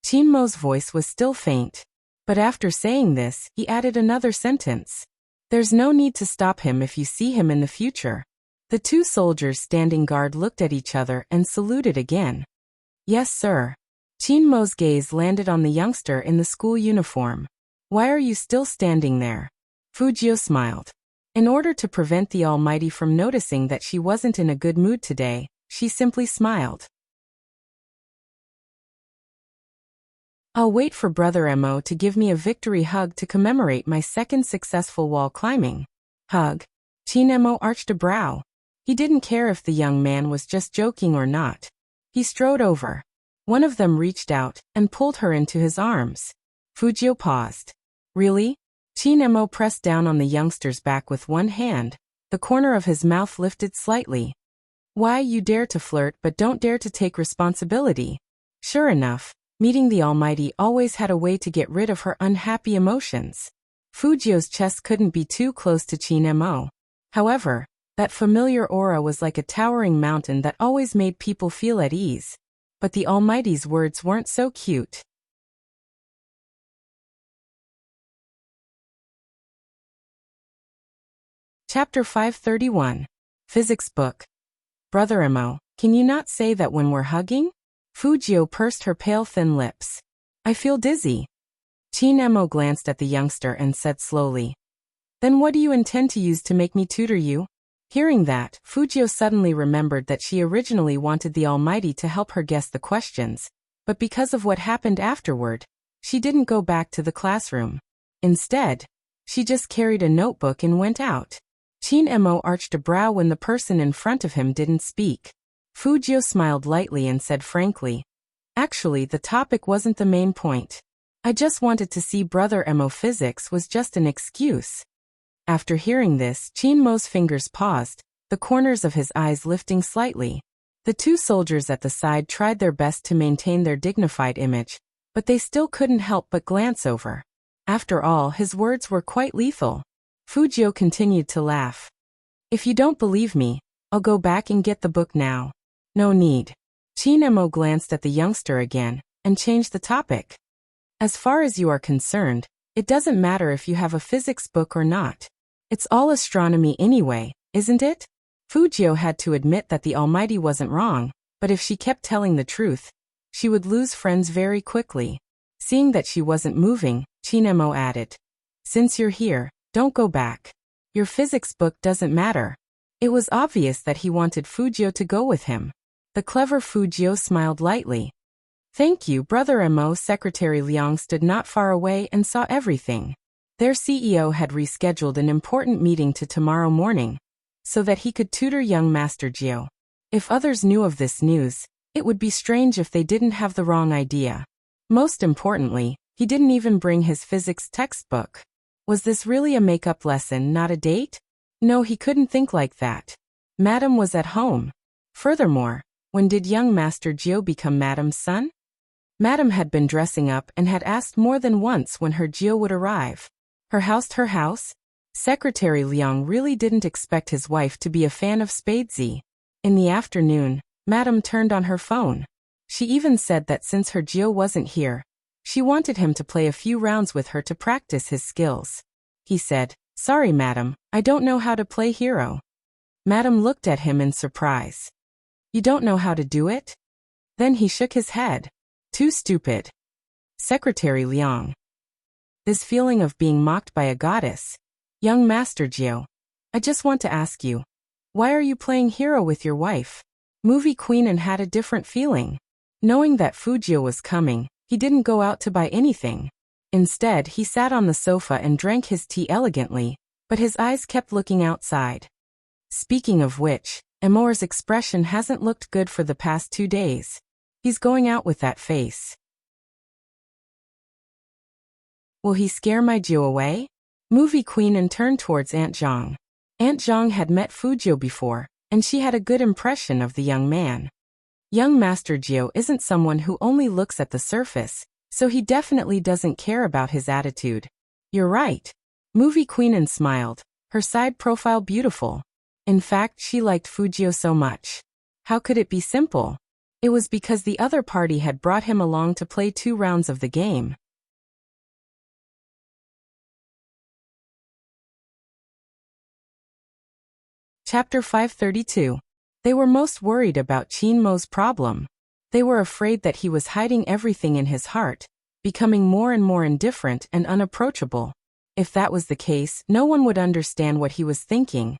Chinmo's voice was still faint. But after saying this, he added another sentence. "There's no need to stop him if you see him in the future." The 2 soldiers standing guard looked at each other and saluted again. "Yes, sir." Chinmo's gaze landed on the youngster in the school uniform. "Why are you still standing there?" Fujio smiled. In order to prevent the Almighty from noticing that she wasn't in a good mood today, she simply smiled. "I'll wait for Brother Emo to give me a victory hug to commemorate my second successful wall climbing." "Hug?" Chin Emo arched a brow. He didn't care if the young man was just joking or not. He strode over. One of them reached out and pulled her into his arms. Fujio paused. "Really?" Chin Emo pressed down on the youngster's back with one hand. The corner of his mouth lifted slightly. "Why, you dare to flirt but don't dare to take responsibility." Sure enough, meeting the Almighty always had a way to get rid of her unhappy emotions. Fujio's chest couldn't be too close to Chin Emo. However, that familiar aura was like a towering mountain that always made people feel at ease. But the Almighty's words weren't so cute. Chapter 531. Physics Book. "Brother Emo, can you not say that when we're hugging?" Fujio pursed her pale thin lips. "I feel dizzy." Chin Emo glanced at the youngster and said slowly, "Then what do you intend to use to make me tutor you?" Hearing that, Fujio suddenly remembered that she originally wanted the Almighty to help her guess the questions, but because of what happened afterward, she didn't go back to the classroom. Instead, she just carried a notebook and went out. Chin Emo arched a brow when the person in front of him didn't speak. Fujio smiled lightly and said frankly, "Actually, the topic wasn't the main point. I just wanted to see Brother Emo. Physics was just an excuse." After hearing this, Chin Mo's fingers paused, the corners of his eyes lifting slightly. The 2 soldiers at the side tried their best to maintain their dignified image, but they still couldn't help but glance over. After all, his words were quite lethal. Fujio continued to laugh. "If you don't believe me, I'll go back and get the book now." "No need." Chin Emo glanced at the youngster again and changed the topic. "As far as you are concerned, it doesn't matter if you have a physics book or not. It's all astronomy anyway, isn't it?" Fujio had to admit that the Almighty wasn't wrong, but if she kept telling the truth, she would lose friends very quickly. Seeing that she wasn't moving, Chin Emo added, "Since you're here, don't go back. Your physics book doesn't matter." It was obvious that he wanted Fujio to go with him. The clever Fujio smiled lightly. Thank you, Brother Mo. Secretary Liang stood not far away and saw everything. Their CEO had rescheduled an important meeting to tomorrow morning, so that he could tutor young Master Jio. If others knew of this news, it would be strange if they didn't have the wrong idea. Most importantly, he didn't even bring his physics textbook. Was this really a makeup lesson, not a date? No, he couldn't think like that. Madam was at home. Furthermore, when did young Master Jio become Madam's son? Madam had been dressing up and had asked more than once when her Jio would arrive. Her house? Secretary Liang really didn't expect his wife to be a fan of Spadesy. In the afternoon, Madam turned on her phone. She even said that since her Jio wasn't here, she wanted him to play a few rounds with her to practice his skills. He said, "Sorry, Madam, I don't know how to play hero." Madam looked at him in surprise. "You don't know how to do it?" Then he shook his head. "Too stupid." Secretary Liang. This feeling of being mocked by a goddess. Young Master Jio, I just want to ask you, why are you playing hero with your wife? Movie Queen and had a different feeling. Knowing that Fujio was coming, he didn't go out to buy anything. Instead, he sat on the sofa and drank his tea elegantly, but his eyes kept looking outside. Speaking of which, Amor's expression hasn't looked good for the past 2 days. He's going out with that face. Will he scare my Jio away? Movie Queen and turned towards Aunt Zhang. Aunt Zhang had met Fujio before, and she had a good impression of the young man. Young Master Jio isn't someone who only looks at the surface, so he definitely doesn't care about his attitude. You're right. Movie Queen and smiled, her side profile beautiful. In fact, she liked Fujio so much. How could it be simple? It was because the other party had brought him along to play 2 rounds of the game. Chapter 532. They were most worried about Qin Mo's problem. They were afraid that he was hiding everything in his heart, becoming more and more indifferent and unapproachable. If that was the case, no one would understand what he was thinking.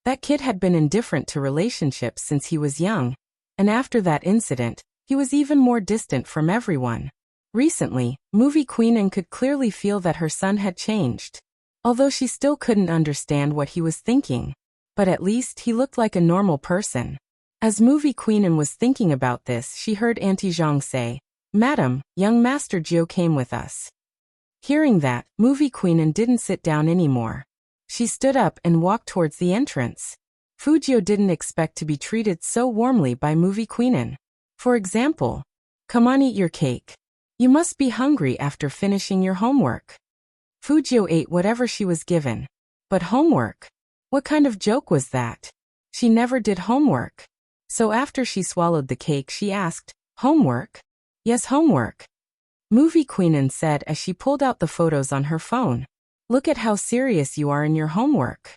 That kid had been indifferent to relationships since he was young, and after that incident, he was even more distant from everyone. Recently, Movie Queen could clearly feel that her son had changed. Although she still couldn't understand what he was thinking. But at least he looked like a normal person. As Movie Queen was thinking about this, she heard Auntie Zhang say, "Madam, young Master Jio came with us." Hearing that, Movie Queen didn't sit down anymore. She stood up and walked towards the entrance. Fujio didn't expect to be treated so warmly by Movie Queen. For example, "Come on, eat your cake. You must be hungry after finishing your homework." Fujio ate whatever she was given. But homework? What kind of joke was that? She never did homework. So after she swallowed the cake, she asked, "Homework?" "Yes, homework." Movie Queen said as she pulled out the photos on her phone. "Look at how serious you are in your homework."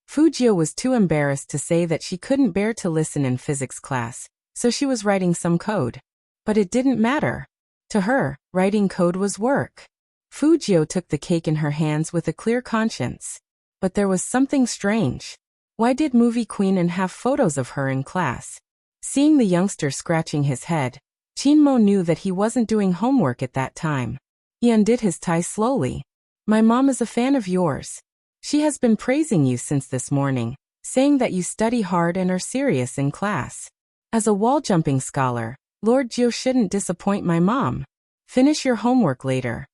Fujio was too embarrassed to say that she couldn't bear to listen in physics class, so she was writing some code. But it didn't matter. To her, writing code was work. Fujio took the cake in her hands with a clear conscience. But there was something strange. Why did Movie Queen have photos of her in class? Seeing the youngster scratching his head, Qin Mo knew that he wasn't doing homework at that time. He undid his tie slowly. "My mom is a fan of yours. She has been praising you since this morning, saying that you study hard and are serious in class. As a wall-jumping scholar, Lord Jio shouldn't disappoint my mom. Finish your homework later."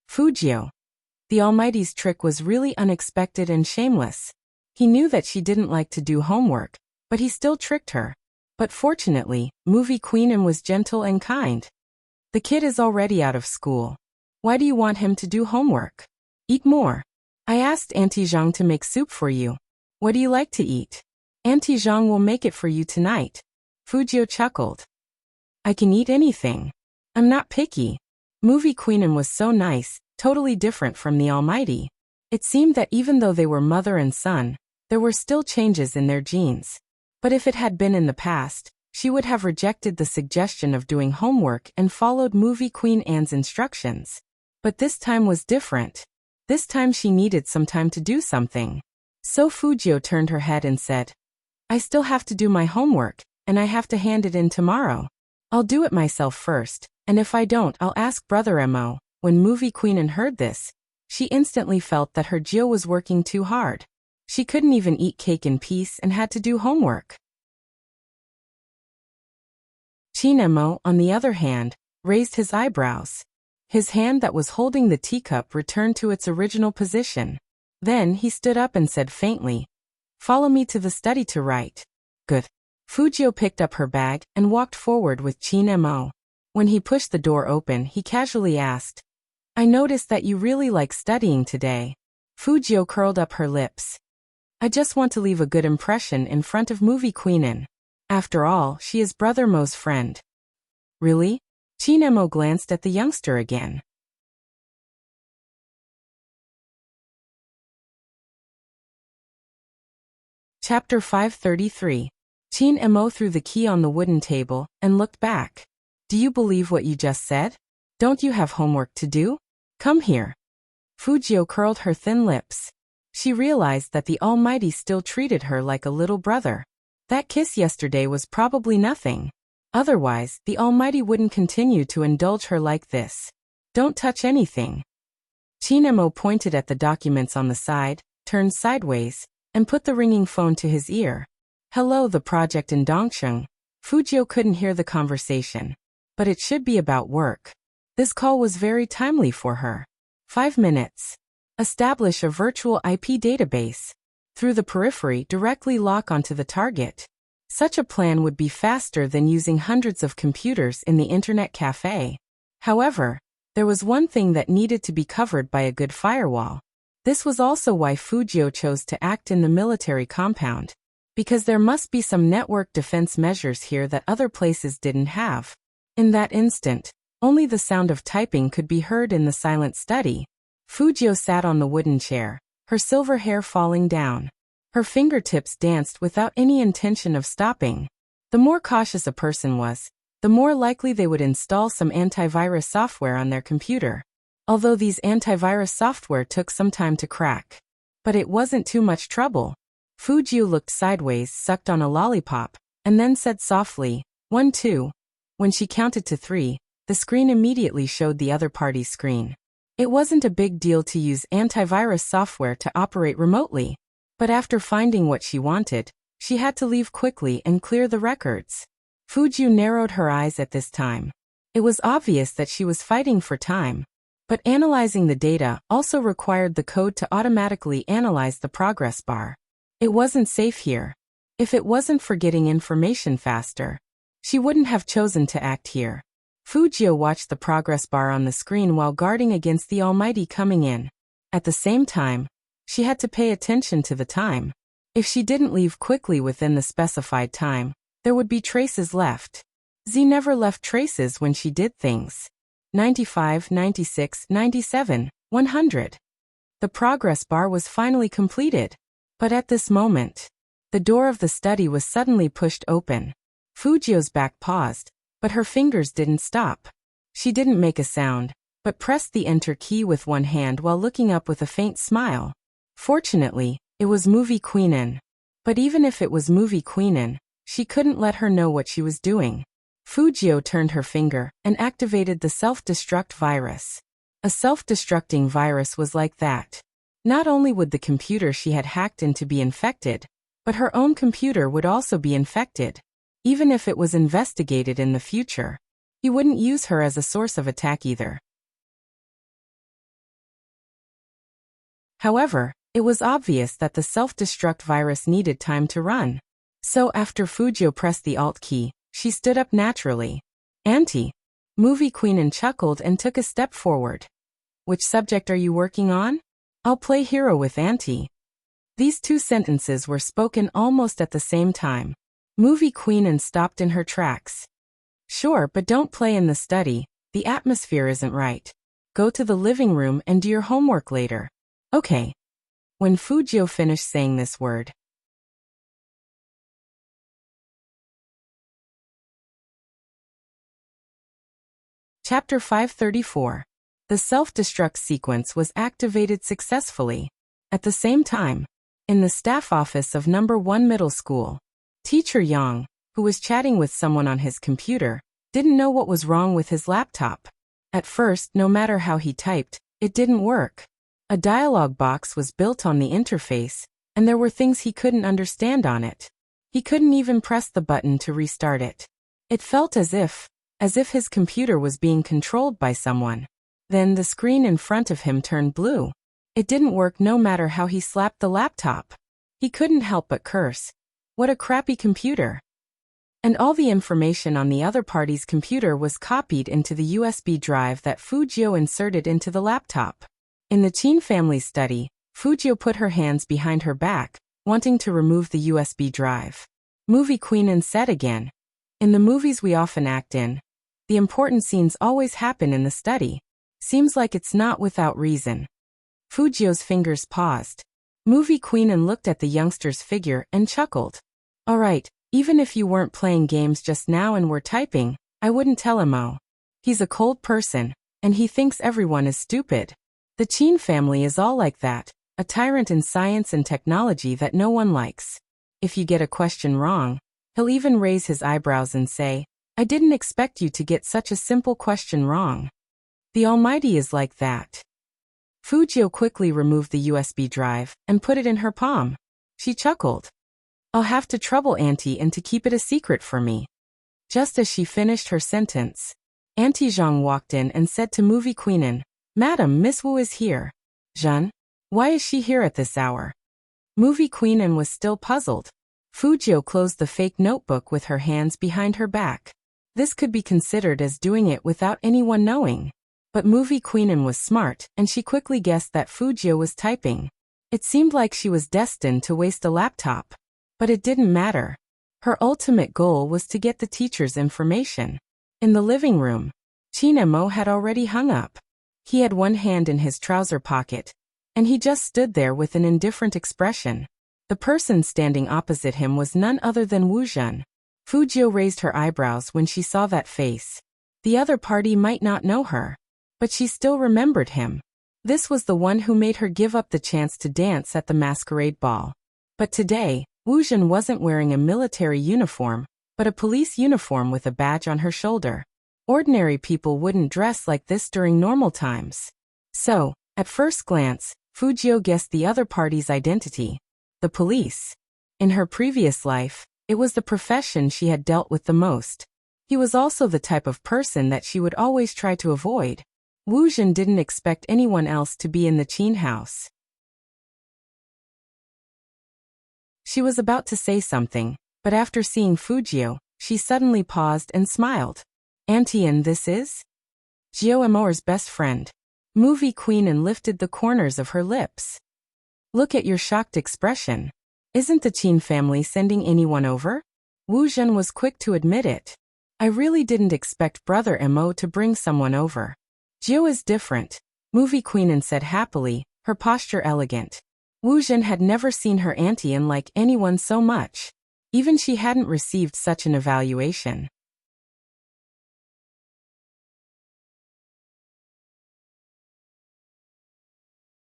Fujio. The Almighty's trick was really unexpected and shameless. He knew that she didn't like to do homework, but he still tricked her. But fortunately, Movie Queen was gentle and kind. "The kid is already out of school. Why do you want him to do homework? Eat more. I asked Auntie Zhang to make soup for you. What do you like to eat? Auntie Zhang will make it for you tonight." Fujio chuckled. "I can eat anything. I'm not picky." Movie Queen was so nice, totally different from the Almighty. It seemed that even though they were mother and son, there were still changes in their genes. But if it had been in the past, she would have rejected the suggestion of doing homework and followed Movie Queen's instructions. But this time was different. This time she needed some time to do something. So Fujio turned her head and said, I still have to do my homework, and I have to hand it in tomorrow. I'll do it myself first, and if I don't, I'll ask Brother Mo. When Movie Queen heard this, she instantly felt that her Gio was working too hard. She couldn't even eat cake in peace and had to do homework. Chinemo, on the other hand, raised his eyebrows. His hand that was holding the teacup returned to its original position. Then he stood up and said faintly, Follow me to the study to write. Good. Fujio picked up her bag and walked forward with Chinemo. When he pushed the door open, he casually asked, I noticed that you really like studying today. Fujio curled up her lips. I just want to leave a good impression in front of Movie Queenin. After all, she is Brother Mo's friend. Really? Chinemo glanced at the youngster again. Chapter 533. Chinemo threw the key on the wooden table and looked back. Do you believe what you just said? Don't you have homework to do? Come here. Fujio curled her thin lips. She realized that the Almighty still treated her like a little brother. That kiss yesterday was probably nothing. Otherwise, the Almighty wouldn't continue to indulge her like this. Don't touch anything. Chinemo pointed at the documents on the side, turned sideways, and put the ringing phone to his ear. Hello, the project in Dongcheng. Fujio couldn't hear the conversation. But it should be about work. This call was very timely for her. 5 minutes. Establish a virtual IP database. Through the periphery, directly lock onto the target. Such a plan would be faster than using hundreds of computers in the internet cafe. However, there was one thing that needed to be covered by a good firewall. This was also why Fujio chose to act in the military compound. Because there must be some network defense measures here that other places didn't have. In that instant, only the sound of typing could be heard in the silent study. Fujio sat on the wooden chair, her silver hair falling down. Her fingertips danced without any intention of stopping. The more cautious a person was, the more likely they would install some antivirus software on their computer. Although these antivirus software took some time to crack. But it wasn't too much trouble. Fujio looked sideways, sucked on a lollipop, and then said softly, 1, 2. When she counted to 3, the screen immediately showed the other party's screen. It wasn't a big deal to use antivirus software to operate remotely. But after finding what she wanted, she had to leave quickly and clear the records. Fujio narrowed her eyes at this time. It was obvious that she was fighting for time. But analyzing the data also required the code to automatically analyze the progress bar. It wasn't safe here. If it wasn't for getting information faster, she wouldn't have chosen to act here. Fujio watched the progress bar on the screen while guarding against the Almighty coming in. At the same time, she had to pay attention to the time. If she didn't leave quickly within the specified time, there would be traces left. Z never left traces when she did things. 95, 96, 97, 100. The progress bar was finally completed. But at this moment, the door of the study was suddenly pushed open. Fujio's back paused, but her fingers didn't stop. She didn't make a sound, but pressed the enter key with one hand while looking up with a faint smile. Fortunately, it was Movie Queenin. But even if it was Movie Queenin, she couldn't let her know what she was doing. Fujio turned her finger and activated the self-destruct virus. A self-destructing virus was like that. Not only would the computer she had hacked into be infected, but her own computer would also be infected. Even if it was investigated in the future, he wouldn't use her as a source of attack either. However, it was obvious that the self-destruct virus needed time to run. So after Fujio pressed the Alt key, she stood up naturally. Auntie. Movie Queenin chuckled and took a step forward. Which subject are you working on? I'll play hero with Auntie. These two sentences were spoken almost at the same time. Movie Queenin stopped in her tracks. Sure, but don't play in the study, the atmosphere isn't right. Go to the living room and do your homework later. Okay. When Fujio finished saying this word, Chapter 534. The self-destruct sequence was activated successfully. At the same time, in the staff office of number 1 middle school. Teacher Yang, who was chatting with someone on his computer, didn't know what was wrong with his laptop. At first, no matter how he typed, it didn't work. A dialog box was built on the interface, and there were things he couldn't understand on it. He couldn't even press the button to restart it. It felt as if his computer was being controlled by someone. Then the screen in front of him turned blue. It didn't work no matter how he slapped the laptop. He couldn't help but curse. What a crappy computer. And all the information on the other party's computer was copied into the USB drive that Fujio inserted into the laptop. In the Chin family study, Fujio put her hands behind her back, wanting to remove the USB drive. Movie Queen said again, "In the movies we often act in, the important scenes always happen in the study. Seems like it's not without reason." Fujio's fingers paused. Movie Queen looked at the youngster's figure and chuckled. "All right, even if you weren't playing games just now and were typing, I wouldn't tell him. Oh. He's a cold person, and he thinks everyone is stupid. The Chin family is all like that, a tyrant in science and technology that no one likes. If you get a question wrong, he'll even raise his eyebrows and say, 'I didn't expect you to get such a simple question wrong.' The Almighty is like that." Fujio quickly removed the USB drive and put it in her palm. She chuckled. "I'll have to trouble Auntie and to keep it a secret for me." Just as she finished her sentence, Auntie Zhang walked in and said to Movie Queen, "Madam, Miss Wu is here." "Zhen? Why is she here at this hour?" Movie Queen was still puzzled. Fujio closed the fake notebook with her hands behind her back. This could be considered as doing it without anyone knowing. But Movie Queen was smart, and she quickly guessed that Fujio was typing. It seemed like she was destined to waste a laptop. But it didn't matter. Her ultimate goal was to get the teacher's information. In the living room, Chinemo had already hung up. He had one hand in his trouser pocket, and he just stood there with an indifferent expression. The person standing opposite him was none other than Wu Zhen. Fujio raised her eyebrows when she saw that face. The other party might not know her, but she still remembered him. This was the one who made her give up the chance to dance at the masquerade ball. But today, Wu Zhen wasn't wearing a military uniform, but a police uniform with a badge on her shoulder. Ordinary people wouldn't dress like this during normal times. So, at first glance, Fujio guessed the other party's identity. The police. In her previous life, it was the profession she had dealt with the most. He was also the type of person that she would always try to avoid. Wu Zhen didn't expect anyone else to be in the Chin house. She was about to say something, but after seeing Fujio, she suddenly paused and smiled. "Auntie, and this is?" "Jio Amor's best friend." Movie Queen lifted the corners of her lips. "Look at your shocked expression. Isn't the Chin family sending anyone over?" Wu Zhen was quick to admit it. "I really didn't expect Brother Mo to bring someone over. Jio is different," Movie Queen said happily, her posture elegant. Wu Zhen had never seen her auntie like anyone so much. Even she hadn't received such an evaluation.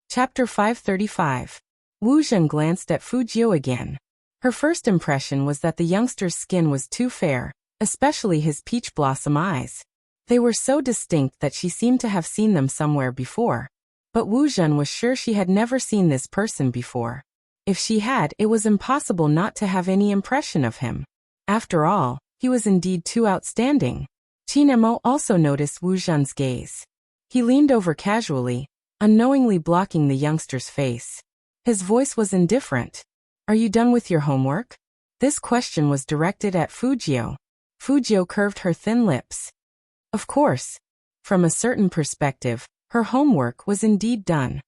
Chapter 535. Wu Zhen glanced at Fujio again. Her first impression was that the youngster's skin was too fair, especially his peach blossom eyes. They were so distinct that she seemed to have seen them somewhere before. But Wu Zhen was sure she had never seen this person before. If she had, it was impossible not to have any impression of him. After all, he was indeed too outstanding. Chinemo also noticed Wu Zhen's gaze. He leaned over casually, unknowingly blocking the youngster's face. His voice was indifferent. "Are you done with your homework?" This question was directed at Fujio. Fujio curved her thin lips. Of course. From a certain perspective, her homework was indeed done.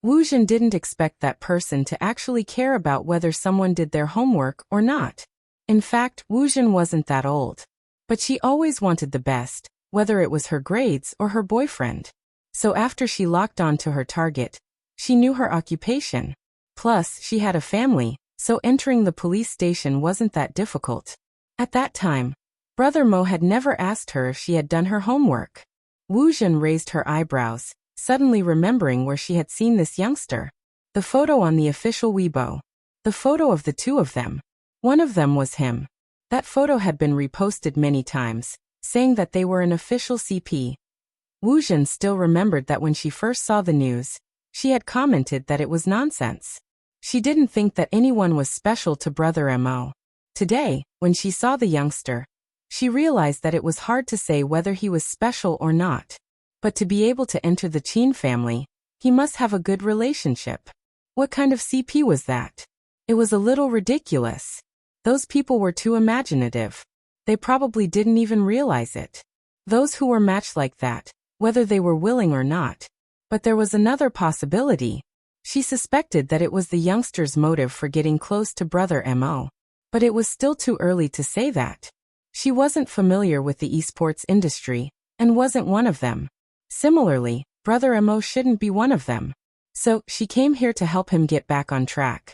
Wu Zhen didn't expect that person to actually care about whether someone did their homework or not. In fact, Wu Zhen wasn't that old. But she always wanted the best, whether it was her grades or her boyfriend. So after she locked on to her target, she knew her occupation. Plus, she had a family, so entering the police station wasn't that difficult. At that time, Brother Mo had never asked her if she had done her homework. Wu Zhen raised her eyebrows, suddenly remembering where she had seen this youngster. The photo on the official Weibo. The photo of the two of them. One of them was him. That photo had been reposted many times, saying that they were an official CP. Wu Zhen still remembered that when she first saw the news, she had commented that it was nonsense. She didn't think that anyone was special to Brother Mo. Today, when she saw the youngster, she realized that it was hard to say whether he was special or not. But to be able to enter the Qin family, he must have a good relationship. What kind of CP was that? It was a little ridiculous. Those people were too imaginative. They probably didn't even realize it. Those who were matched like that, whether they were willing or not. But there was another possibility. She suspected that it was the youngster's motive for getting close to Brother Mo. But it was still too early to say that. She wasn't familiar with the esports industry, and wasn't one of them. Similarly, Brother Mo shouldn't be one of them. So, she came here to help him get back on track.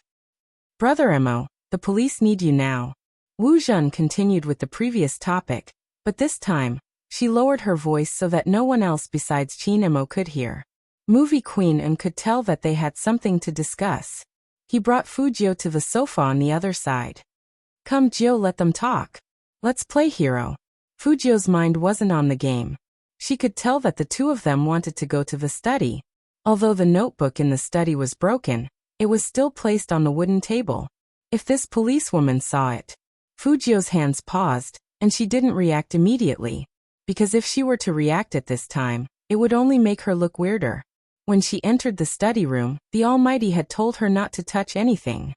Brother Mo, the police need you now. Wu Zhen continued with the previous topic, but this time, she lowered her voice so that no one else besides Qin Mo could hear. Movie Queen and could tell that they had something to discuss. He brought Fujio to the sofa on the other side. Come Jio, let them talk. Let's play hero. Fujio's mind wasn't on the game. She could tell that the two of them wanted to go to the study. Although the notebook in the study was broken, it was still placed on the wooden table. If this policewoman saw it. Fujio's hands paused, and she didn't react immediately. Because if she were to react at this time, it would only make her look weirder. When she entered the study room, the Almighty had told her not to touch anything.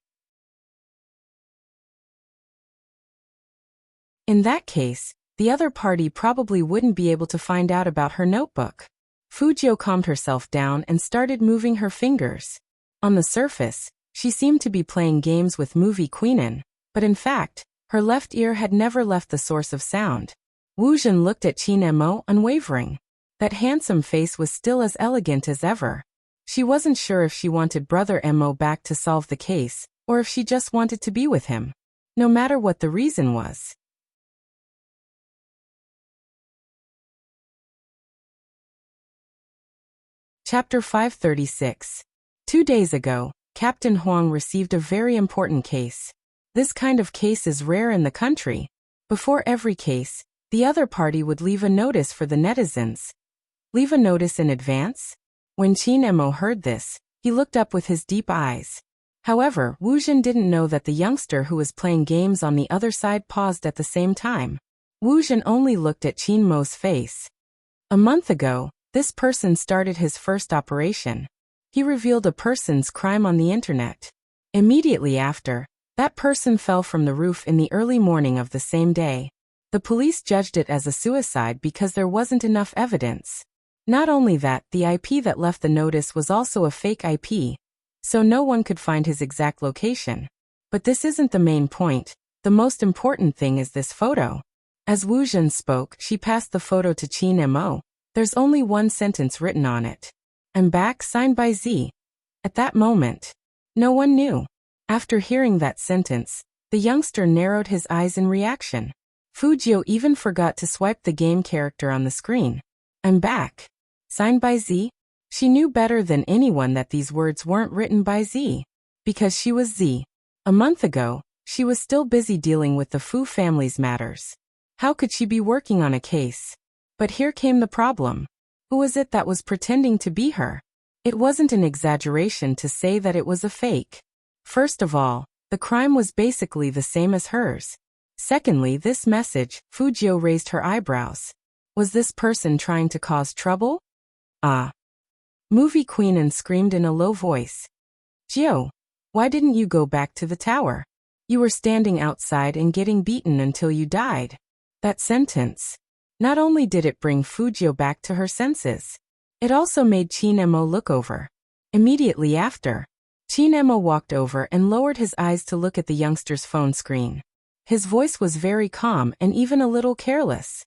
In that case, the other party probably wouldn't be able to find out about her notebook. Fujio calmed herself down and started moving her fingers. On the surface, she seemed to be playing games with Movie Queenin, but in fact, her left ear had never left the source of sound. Wu Zhen looked at Qin Mo unwavering. That handsome face was still as elegant as ever. She wasn't sure if she wanted Brother Mo back to solve the case, or if she just wanted to be with him. No matter what the reason was. Chapter 536. 2 days ago, Captain Huang received a very important case. This kind of case is rare in the country. Before every case, the other party would leave a notice for the netizens. Leave a notice in advance? When Qin Mo heard this, he looked up with his deep eyes. However, Wu Zhen didn't know that the youngster who was playing games on the other side paused at the same time. Wu Zhen only looked at Qin Mo's face. A month ago, this person started his first operation. He revealed a person's crime on the internet. Immediately after, that person fell from the roof in the early morning of the same day. The police judged it as a suicide because there wasn't enough evidence. Not only that, the IP that left the notice was also a fake IP, so no one could find his exact location. But this isn't the main point. The most important thing is this photo. As Wu Zhen spoke, she passed the photo to Qin Mo. There's only one sentence written on it. Embark, signed by Z. At that moment, no one knew. After hearing that sentence, the youngster narrowed his eyes in reaction. Fujio even forgot to swipe the game character on the screen. Embark, signed by Z? She knew better than anyone that these words weren't written by Z. Because she was Z. A month ago, she was still busy dealing with the Fu family's matters. How could she be working on a case? But here came the problem. Who was it that was pretending to be her? It wasn't an exaggeration to say that it was a fake. First of all, the crime was basically the same as hers. Secondly, this message, Fujio raised her eyebrows. Was this person trying to cause trouble? Ah. Movie Queen screamed in a low voice. Jio, why didn't you go back to the tower? You were standing outside and getting beaten until you died. That sentence. Not only did it bring Fujio back to her senses, it also made Qin Mo look over. Immediately after, Qin Mo walked over and lowered his eyes to look at the youngster's phone screen. His voice was very calm and even a little careless.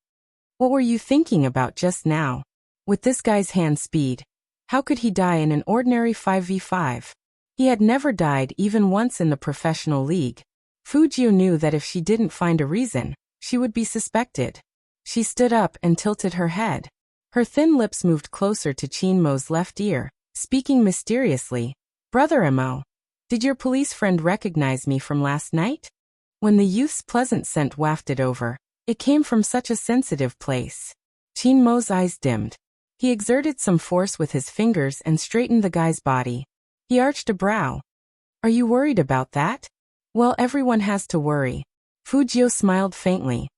What were you thinking about just now? With this guy's hand speed, how could he die in an ordinary 5v5? He had never died even once in the professional league. Fujio knew that if she didn't find a reason, she would be suspected. She stood up and tilted her head. Her thin lips moved closer to Qin Mo's left ear, speaking mysteriously. Brother Mo, did your police friend recognize me from last night? When the youth's pleasant scent wafted over, it came from such a sensitive place. Qin Mo's eyes dimmed. He exerted some force with his fingers and straightened the guy's body. He arched a brow. Are you worried about that? Well, everyone has to worry. Fujio smiled faintly.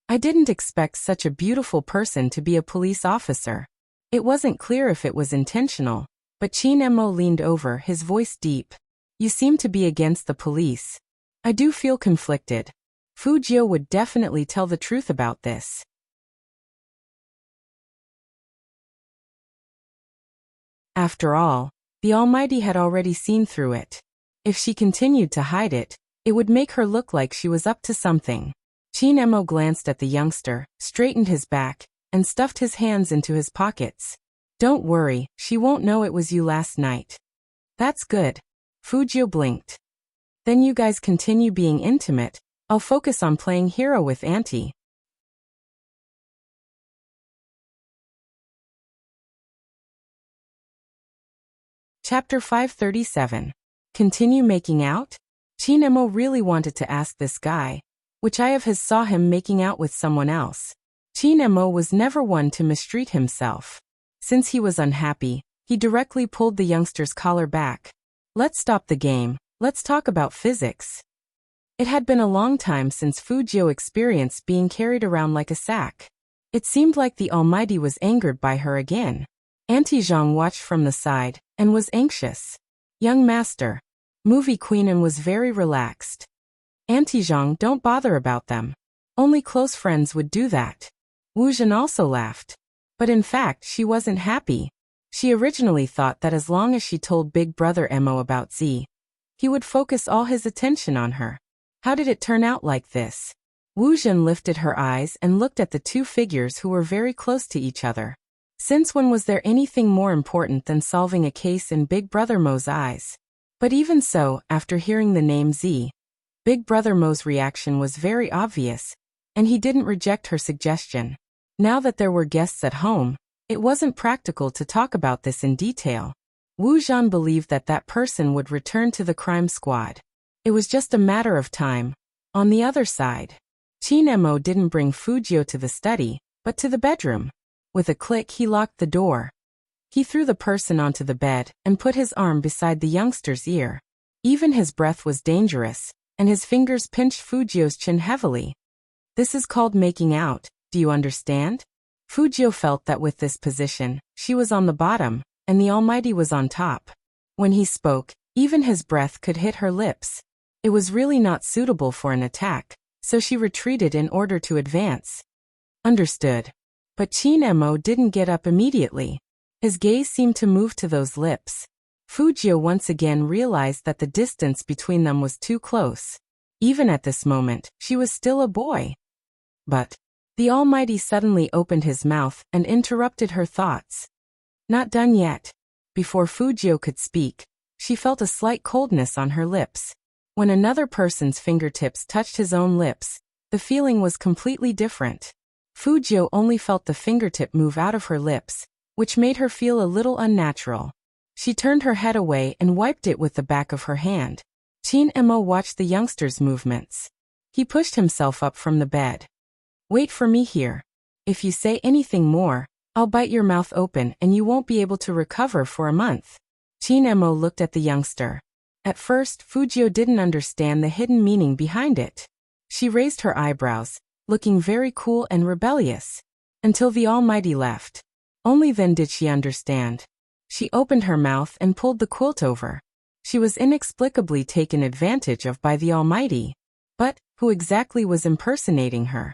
I didn't expect such a beautiful person to be a police officer. It wasn't clear if it was intentional, but Qin Mo leaned over, his voice deep. You seem to be against the police. I do feel conflicted. Fujio would definitely tell the truth about this. After all, the Almighty had already seen through it. If she continued to hide it, it would make her look like she was up to something. Qin Mo glanced at the youngster, straightened his back, and stuffed his hands into his pockets. Don't worry, she won't know it was you last night. That's good. Fujio blinked. Then you guys continue being intimate. I'll focus on playing hero with Auntie. Chapter 537. Continue making out? Qin Mo really wanted to ask this guy, which I have saw him making out with someone else. Qin Mo was never one to mistreat himself. Since he was unhappy, he directly pulled the youngster's collar back. Let's stop the game, let's talk about physics. It had been a long time since Fujio experienced being carried around like a sack. It seemed like the Almighty was angered by her again. Auntie Zhang watched from the side, and was anxious. Young master. Movie Queen was very relaxed. Auntie Zhang, don't bother about them. Only close friends would do that. Wu Zhen also laughed. But in fact she wasn't happy. She originally thought that as long as she told Big Brother Mo about Z, he would focus all his attention on her. How did it turn out like this? Wu Zhen lifted her eyes and looked at the two figures who were very close to each other. Since when was there anything more important than solving a case in Big Brother Mo's eyes? But even so, after hearing the name Z, Big Brother Mo's reaction was very obvious, and he didn't reject her suggestion. Now that there were guests at home, it wasn't practical to talk about this in detail. Wu Zhan believed that that person would return to the crime squad. It was just a matter of time. On the other side, Qin Mo didn't bring Fujio to the study, but to the bedroom. With a click he locked the door. He threw the person onto the bed and put his arm beside the youngster's ear. Even his breath was dangerous, and his fingers pinched Fujio's chin heavily. This is called making out, do you understand? Fujio felt that with this position, she was on the bottom, and the Almighty was on top. When he spoke, even his breath could hit her lips. It was really not suitable for an attack, so she retreated in order to advance. Understood. But Qin Mo didn't get up immediately. His gaze seemed to move to those lips. Fujio once again realized that the distance between them was too close. Even at this moment, she was still a boy. But the Almighty suddenly opened his mouth and interrupted her thoughts. Not done yet. Before Fujio could speak, she felt a slight coldness on her lips. When another person's fingertips touched his own lips, the feeling was completely different. Fujio only felt the fingertip move out of her lips, which made her feel a little unnatural. She turned her head away and wiped it with the back of her hand. Qin Mo watched the youngster's movements. He pushed himself up from the bed. Wait for me here. If you say anything more, I'll bite your mouth open and you won't be able to recover for a month. Qin Mo looked at the youngster. At first, Fujio didn't understand the hidden meaning behind it. She raised her eyebrows, looking very cool and rebellious, until the Almighty left. Only then did she understand. She opened her mouth and pulled the quilt over. She was inexplicably taken advantage of by the Almighty. But who exactly was impersonating her?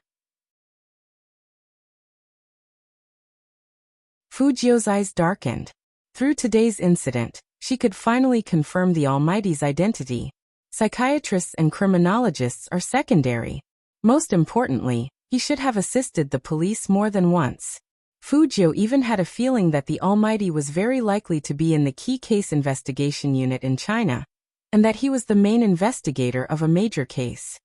Fujio's eyes darkened. Through today's incident, she could finally confirm the Almighty's identity. Psychiatrists and criminologists are secondary. Most importantly, he should have assisted the police more than once. Fujio even had a feeling that the Almighty was very likely to be in the key case investigation unit in China, and that he was the main investigator of a major case.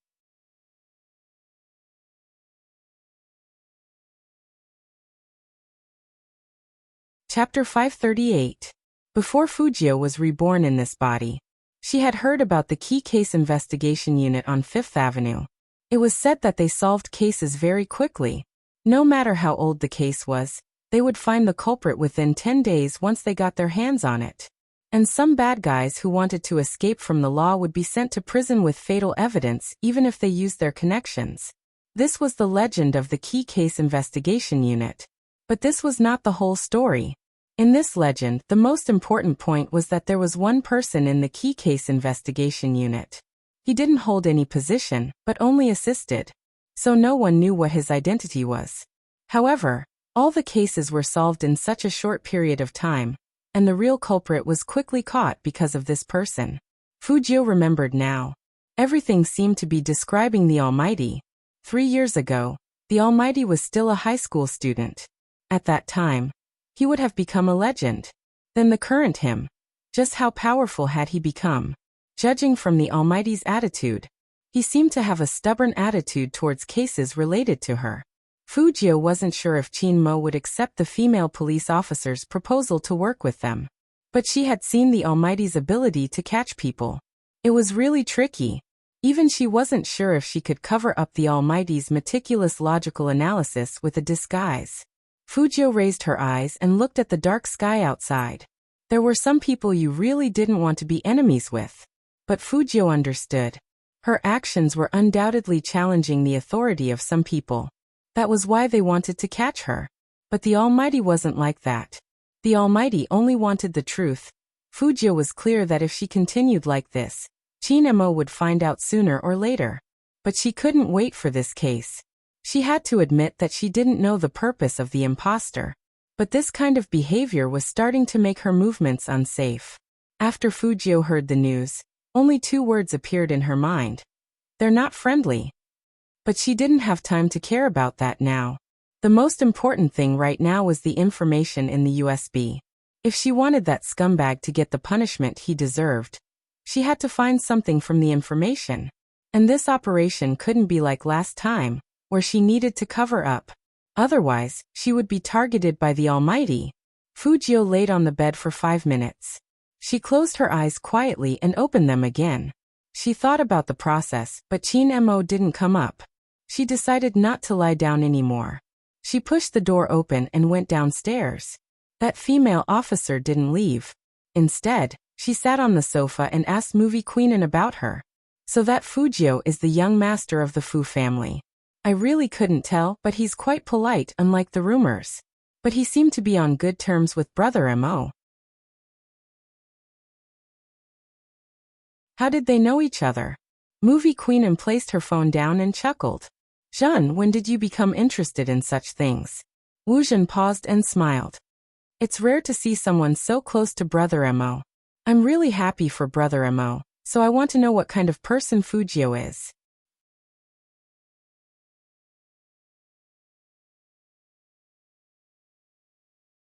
Chapter 538. Before Fujio was reborn in this body, she had heard about the Key Case Investigation Unit on Fifth Avenue. It was said that they solved cases very quickly. No matter how old the case was, they would find the culprit within 10 days once they got their hands on it. And some bad guys who wanted to escape from the law would be sent to prison with fatal evidence even if they used their connections. This was the legend of the Key Case Investigation Unit. But this was not the whole story. In this legend, the most important point was that there was one person in the Key Case Investigation Unit. He didn't hold any position, but only assisted. So no one knew what his identity was. However, all the cases were solved in such a short period of time, and the real culprit was quickly caught because of this person. Fujio remembered now. Everything seemed to be describing the Almighty. 3 years ago, the Almighty was still a high school student. At that time, he would have become a legend. Then the current him. Just how powerful had he become? Judging from the Almighty's attitude, he seemed to have a stubborn attitude towards cases related to her. Fujio wasn't sure if Chin Mo would accept the female police officer's proposal to work with them. But she had seen the Almighty's ability to catch people. It was really tricky. Even she wasn't sure if she could cover up the Almighty's meticulous logical analysis with a disguise. Fujio raised her eyes and looked at the dark sky outside. There were some people you really didn't want to be enemies with. But Fujio understood. Her actions were undoubtedly challenging the authority of some people. That was why they wanted to catch her. But the Almighty wasn't like that. The Almighty only wanted the truth. Fujio was clear that if she continued like this, Chin Mo would find out sooner or later. But she couldn't wait for this case. She had to admit that she didn't know the purpose of the imposter. But this kind of behavior was starting to make her movements unsafe. After Fujio heard the news, only 2 words appeared in her mind. They're not friendly. But she didn't have time to care about that now. The most important thing right now was the information in the USB. If she wanted that scumbag to get the punishment he deserved, she had to find something from the information. And this operation couldn't be like last time, where she needed to cover up. Otherwise, she would be targeted by the Almighty. Fujio laid on the bed for 5 minutes. She closed her eyes quietly and opened them again. She thought about the process, but Chin Mo didn't come up. She decided not to lie down anymore. She pushed the door open and went downstairs. That female officer didn't leave. Instead, she sat on the sofa and asked Movie Queenan about her. So that Fujio is the young master of the Fu family. I really couldn't tell, but he's quite polite unlike the rumors. But he seemed to be on good terms with Brother Mo. How did they know each other? Movie Queenan placed her phone down and chuckled. Jean, when did you become interested in such things? Wu Zhen paused and smiled. It's rare to see someone so close to Brother Mo. I'm really happy for Brother Mo, so I want to know what kind of person Fujio is.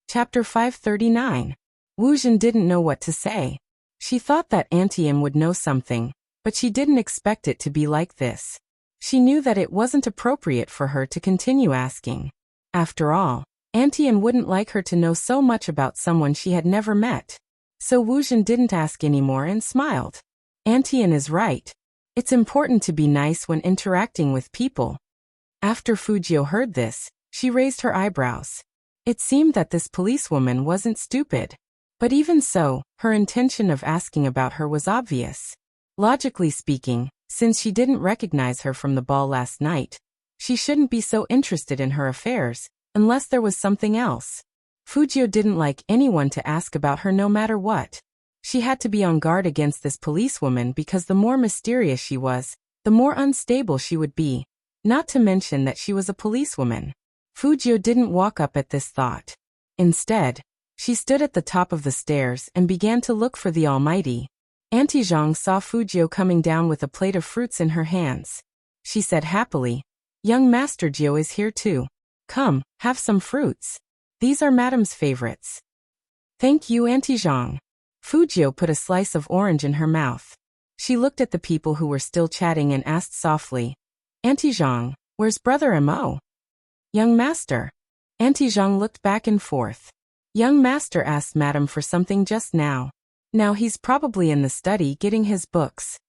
Chapter 539. Wu Zhen didn't know what to say. She thought that Auntie Im would know something, but she didn't expect it to be like this. She knew that it wasn't appropriate for her to continue asking. After all, Auntie Im wouldn't like her to know so much about someone she had never met. So Wu Zhen didn't ask anymore and smiled. Auntie Im is right. It's important to be nice when interacting with people. After Fujio heard this, she raised her eyebrows. It seemed that this policewoman wasn't stupid. But even so, her intention of asking about her was obvious. Logically speaking, since she didn't recognize her from the ball last night, she shouldn't be so interested in her affairs, unless there was something else. Fujio didn't like anyone to ask about her no matter what. She had to be on guard against this policewoman because the more mysterious she was, the more unstable she would be. Not to mention that she was a policewoman. Fujio didn't walk up at this thought. Instead, she stood at the top of the stairs and began to look for the Almighty. Auntie Zhang saw Fujio coming down with a plate of fruits in her hands. She said happily, "Young Master Jiu is here too. Come, have some fruits. These are Madame's favorites." "Thank you, Auntie Zhang." Fujio put a slice of orange in her mouth. She looked at the people who were still chatting and asked softly, "Auntie Zhang, where's Brother Mo?" "Young Master." Auntie Zhang looked back and forth. Young master asked madam for something just now. Now he's probably in the study getting his books.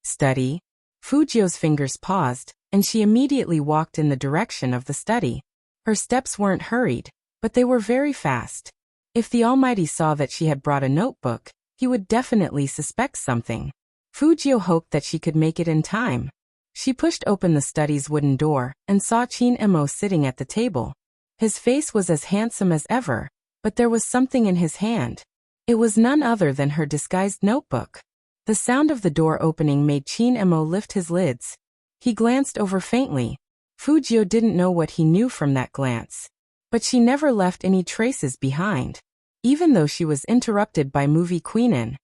Study? Fujio's fingers paused, and she immediately walked in the direction of the study. Her steps weren't hurried, but they were very fast. If the Almighty saw that she had brought a notebook, he would definitely suspect something. Fujio hoped that she could make it in time. She pushed open the study's wooden door and saw Chin Emo sitting at the table. His face was as handsome as ever, but there was something in his hand. It was none other than her disguised notebook. The sound of the door opening made Chin Emo lift his lids. He glanced over faintly. Fujio didn't know what he knew from that glance. But she never left any traces behind. Even though she was interrupted by movie queenin,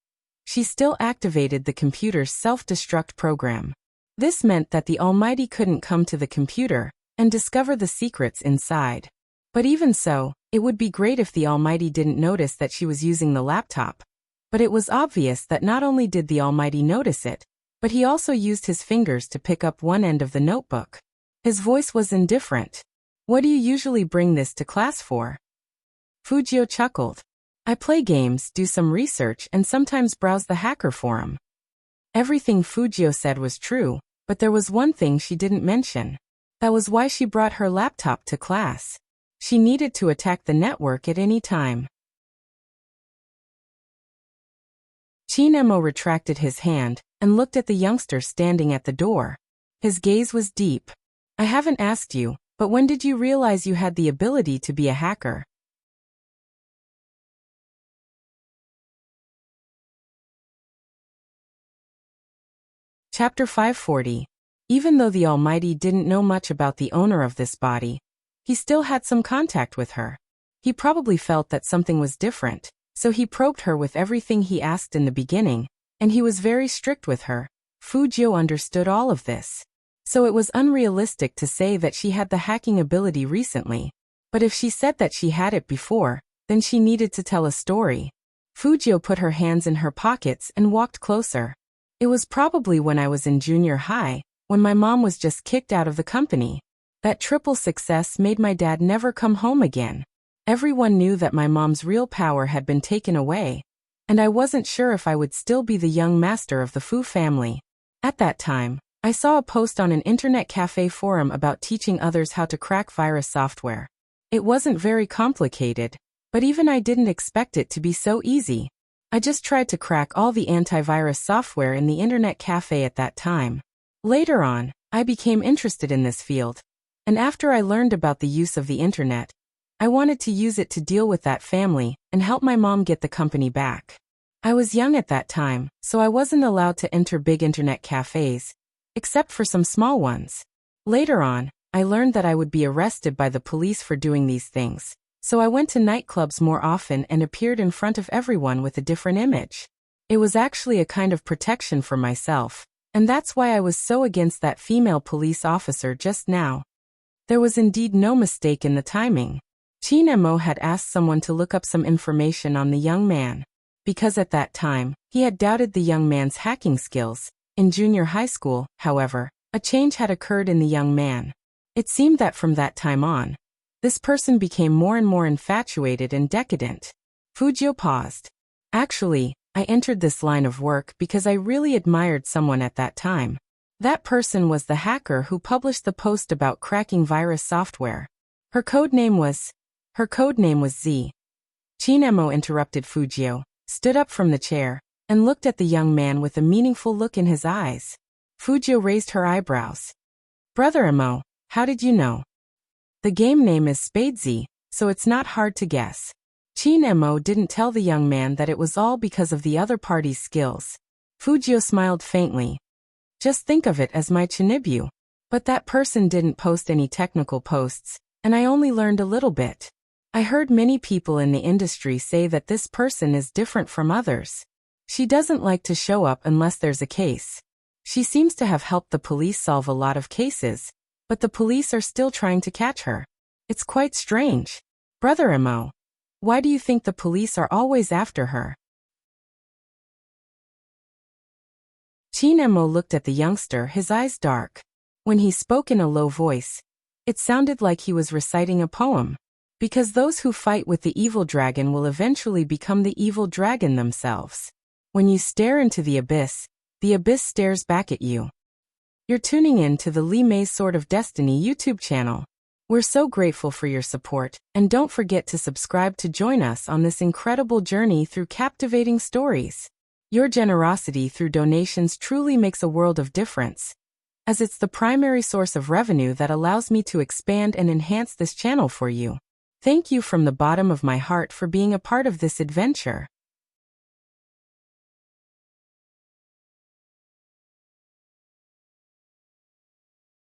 she still activated the computer's self-destruct program. This meant that the Almighty couldn't come to the computer and discover the secrets inside. But even so, it would be great if the Almighty didn't notice that she was using the laptop. But it was obvious that not only did the Almighty notice it, but he also used his fingers to pick up one end of the notebook. His voice was indifferent. "What do you usually bring this to class for?" Fujio chuckled. "I play games, do some research, and sometimes browse the hacker forum." Everything Fujio said was true, but there was one thing she didn't mention. That was why she brought her laptop to class. She needed to attack the network at any time. Chin Emo retracted his hand and looked at the youngster standing at the door. His gaze was deep. "I haven't asked you, but when did you realize you had the ability to be a hacker?" Chapter 540. Even though the Almighty didn't know much about the owner of this body, he still had some contact with her. He probably felt that something was different, so he probed her with everything he asked in the beginning, and he was very strict with her. Fujio understood all of this. So it was unrealistic to say that she had the hacking ability recently. But if she said that she had it before, then she needed to tell a story. Fujio put her hands in her pockets and walked closer. "It was probably when I was in junior high, when my mom was just kicked out of the company. That triple success made my dad never come home again. Everyone knew that my mom's real power had been taken away, and I wasn't sure if I would still be the young master of the Fu family. At that time, I saw a post on an internet cafe forum about teaching others how to crack virus software. It wasn't very complicated, but even I didn't expect it to be so easy. I just tried to crack all the antivirus software in the internet cafe at that time. Later on, I became interested in this field, and after I learned about the use of the internet, I wanted to use it to deal with that family and help my mom get the company back. I was young at that time, so I wasn't allowed to enter big internet cafes, except for some small ones. Later on, I learned that I would be arrested by the police for doing these things, so I went to nightclubs more often and appeared in front of everyone with a different image. It was actually a kind of protection for myself, and that's why I was so against that female police officer just now. There was indeed no mistake in the timing. Chin Emo had asked someone to look up some information on the young man, because at that time, he had doubted the young man's hacking skills. In junior high school, however, a change had occurred in the young man. It seemed that from that time on, this person became more and more infatuated and decadent. Fujio paused. "Actually, I entered this line of work because I really admired someone at that time. That person was the hacker who published the post about cracking virus software. Her code name was Z." Chin Emo interrupted Fujio, stood up from the chair, and looked at the young man with a meaningful look in his eyes. Fujio raised her eyebrows. "Brother Emo, how did you know?" "The game name is Spadesy, so it's not hard to guess." Chin Emo didn't tell the young man that it was all because of the other party's skills. Fujio smiled faintly. "Just think of it as my Chinibu. But that person didn't post any technical posts, and I only learned a little bit. I heard many people in the industry say that this person is different from others. She doesn't like to show up unless there's a case. She seems to have helped the police solve a lot of cases, but the police are still trying to catch her. It's quite strange. Brother Emo, why do you think the police are always after her?" Chin Emo looked at the youngster, his eyes dark. When he spoke in a low voice, it sounded like he was reciting a poem. Because those who fight with the evil dragon will eventually become the evil dragon themselves. When you stare into the abyss stares back at you. You're tuning in to the Lee May's Sword of Destiny YouTube channel. We're so grateful for your support, and don't forget to subscribe to join us on this incredible journey through captivating stories. Your generosity through donations truly makes a world of difference, as it's the primary source of revenue that allows me to expand and enhance this channel for you. Thank you from the bottom of my heart for being a part of this adventure.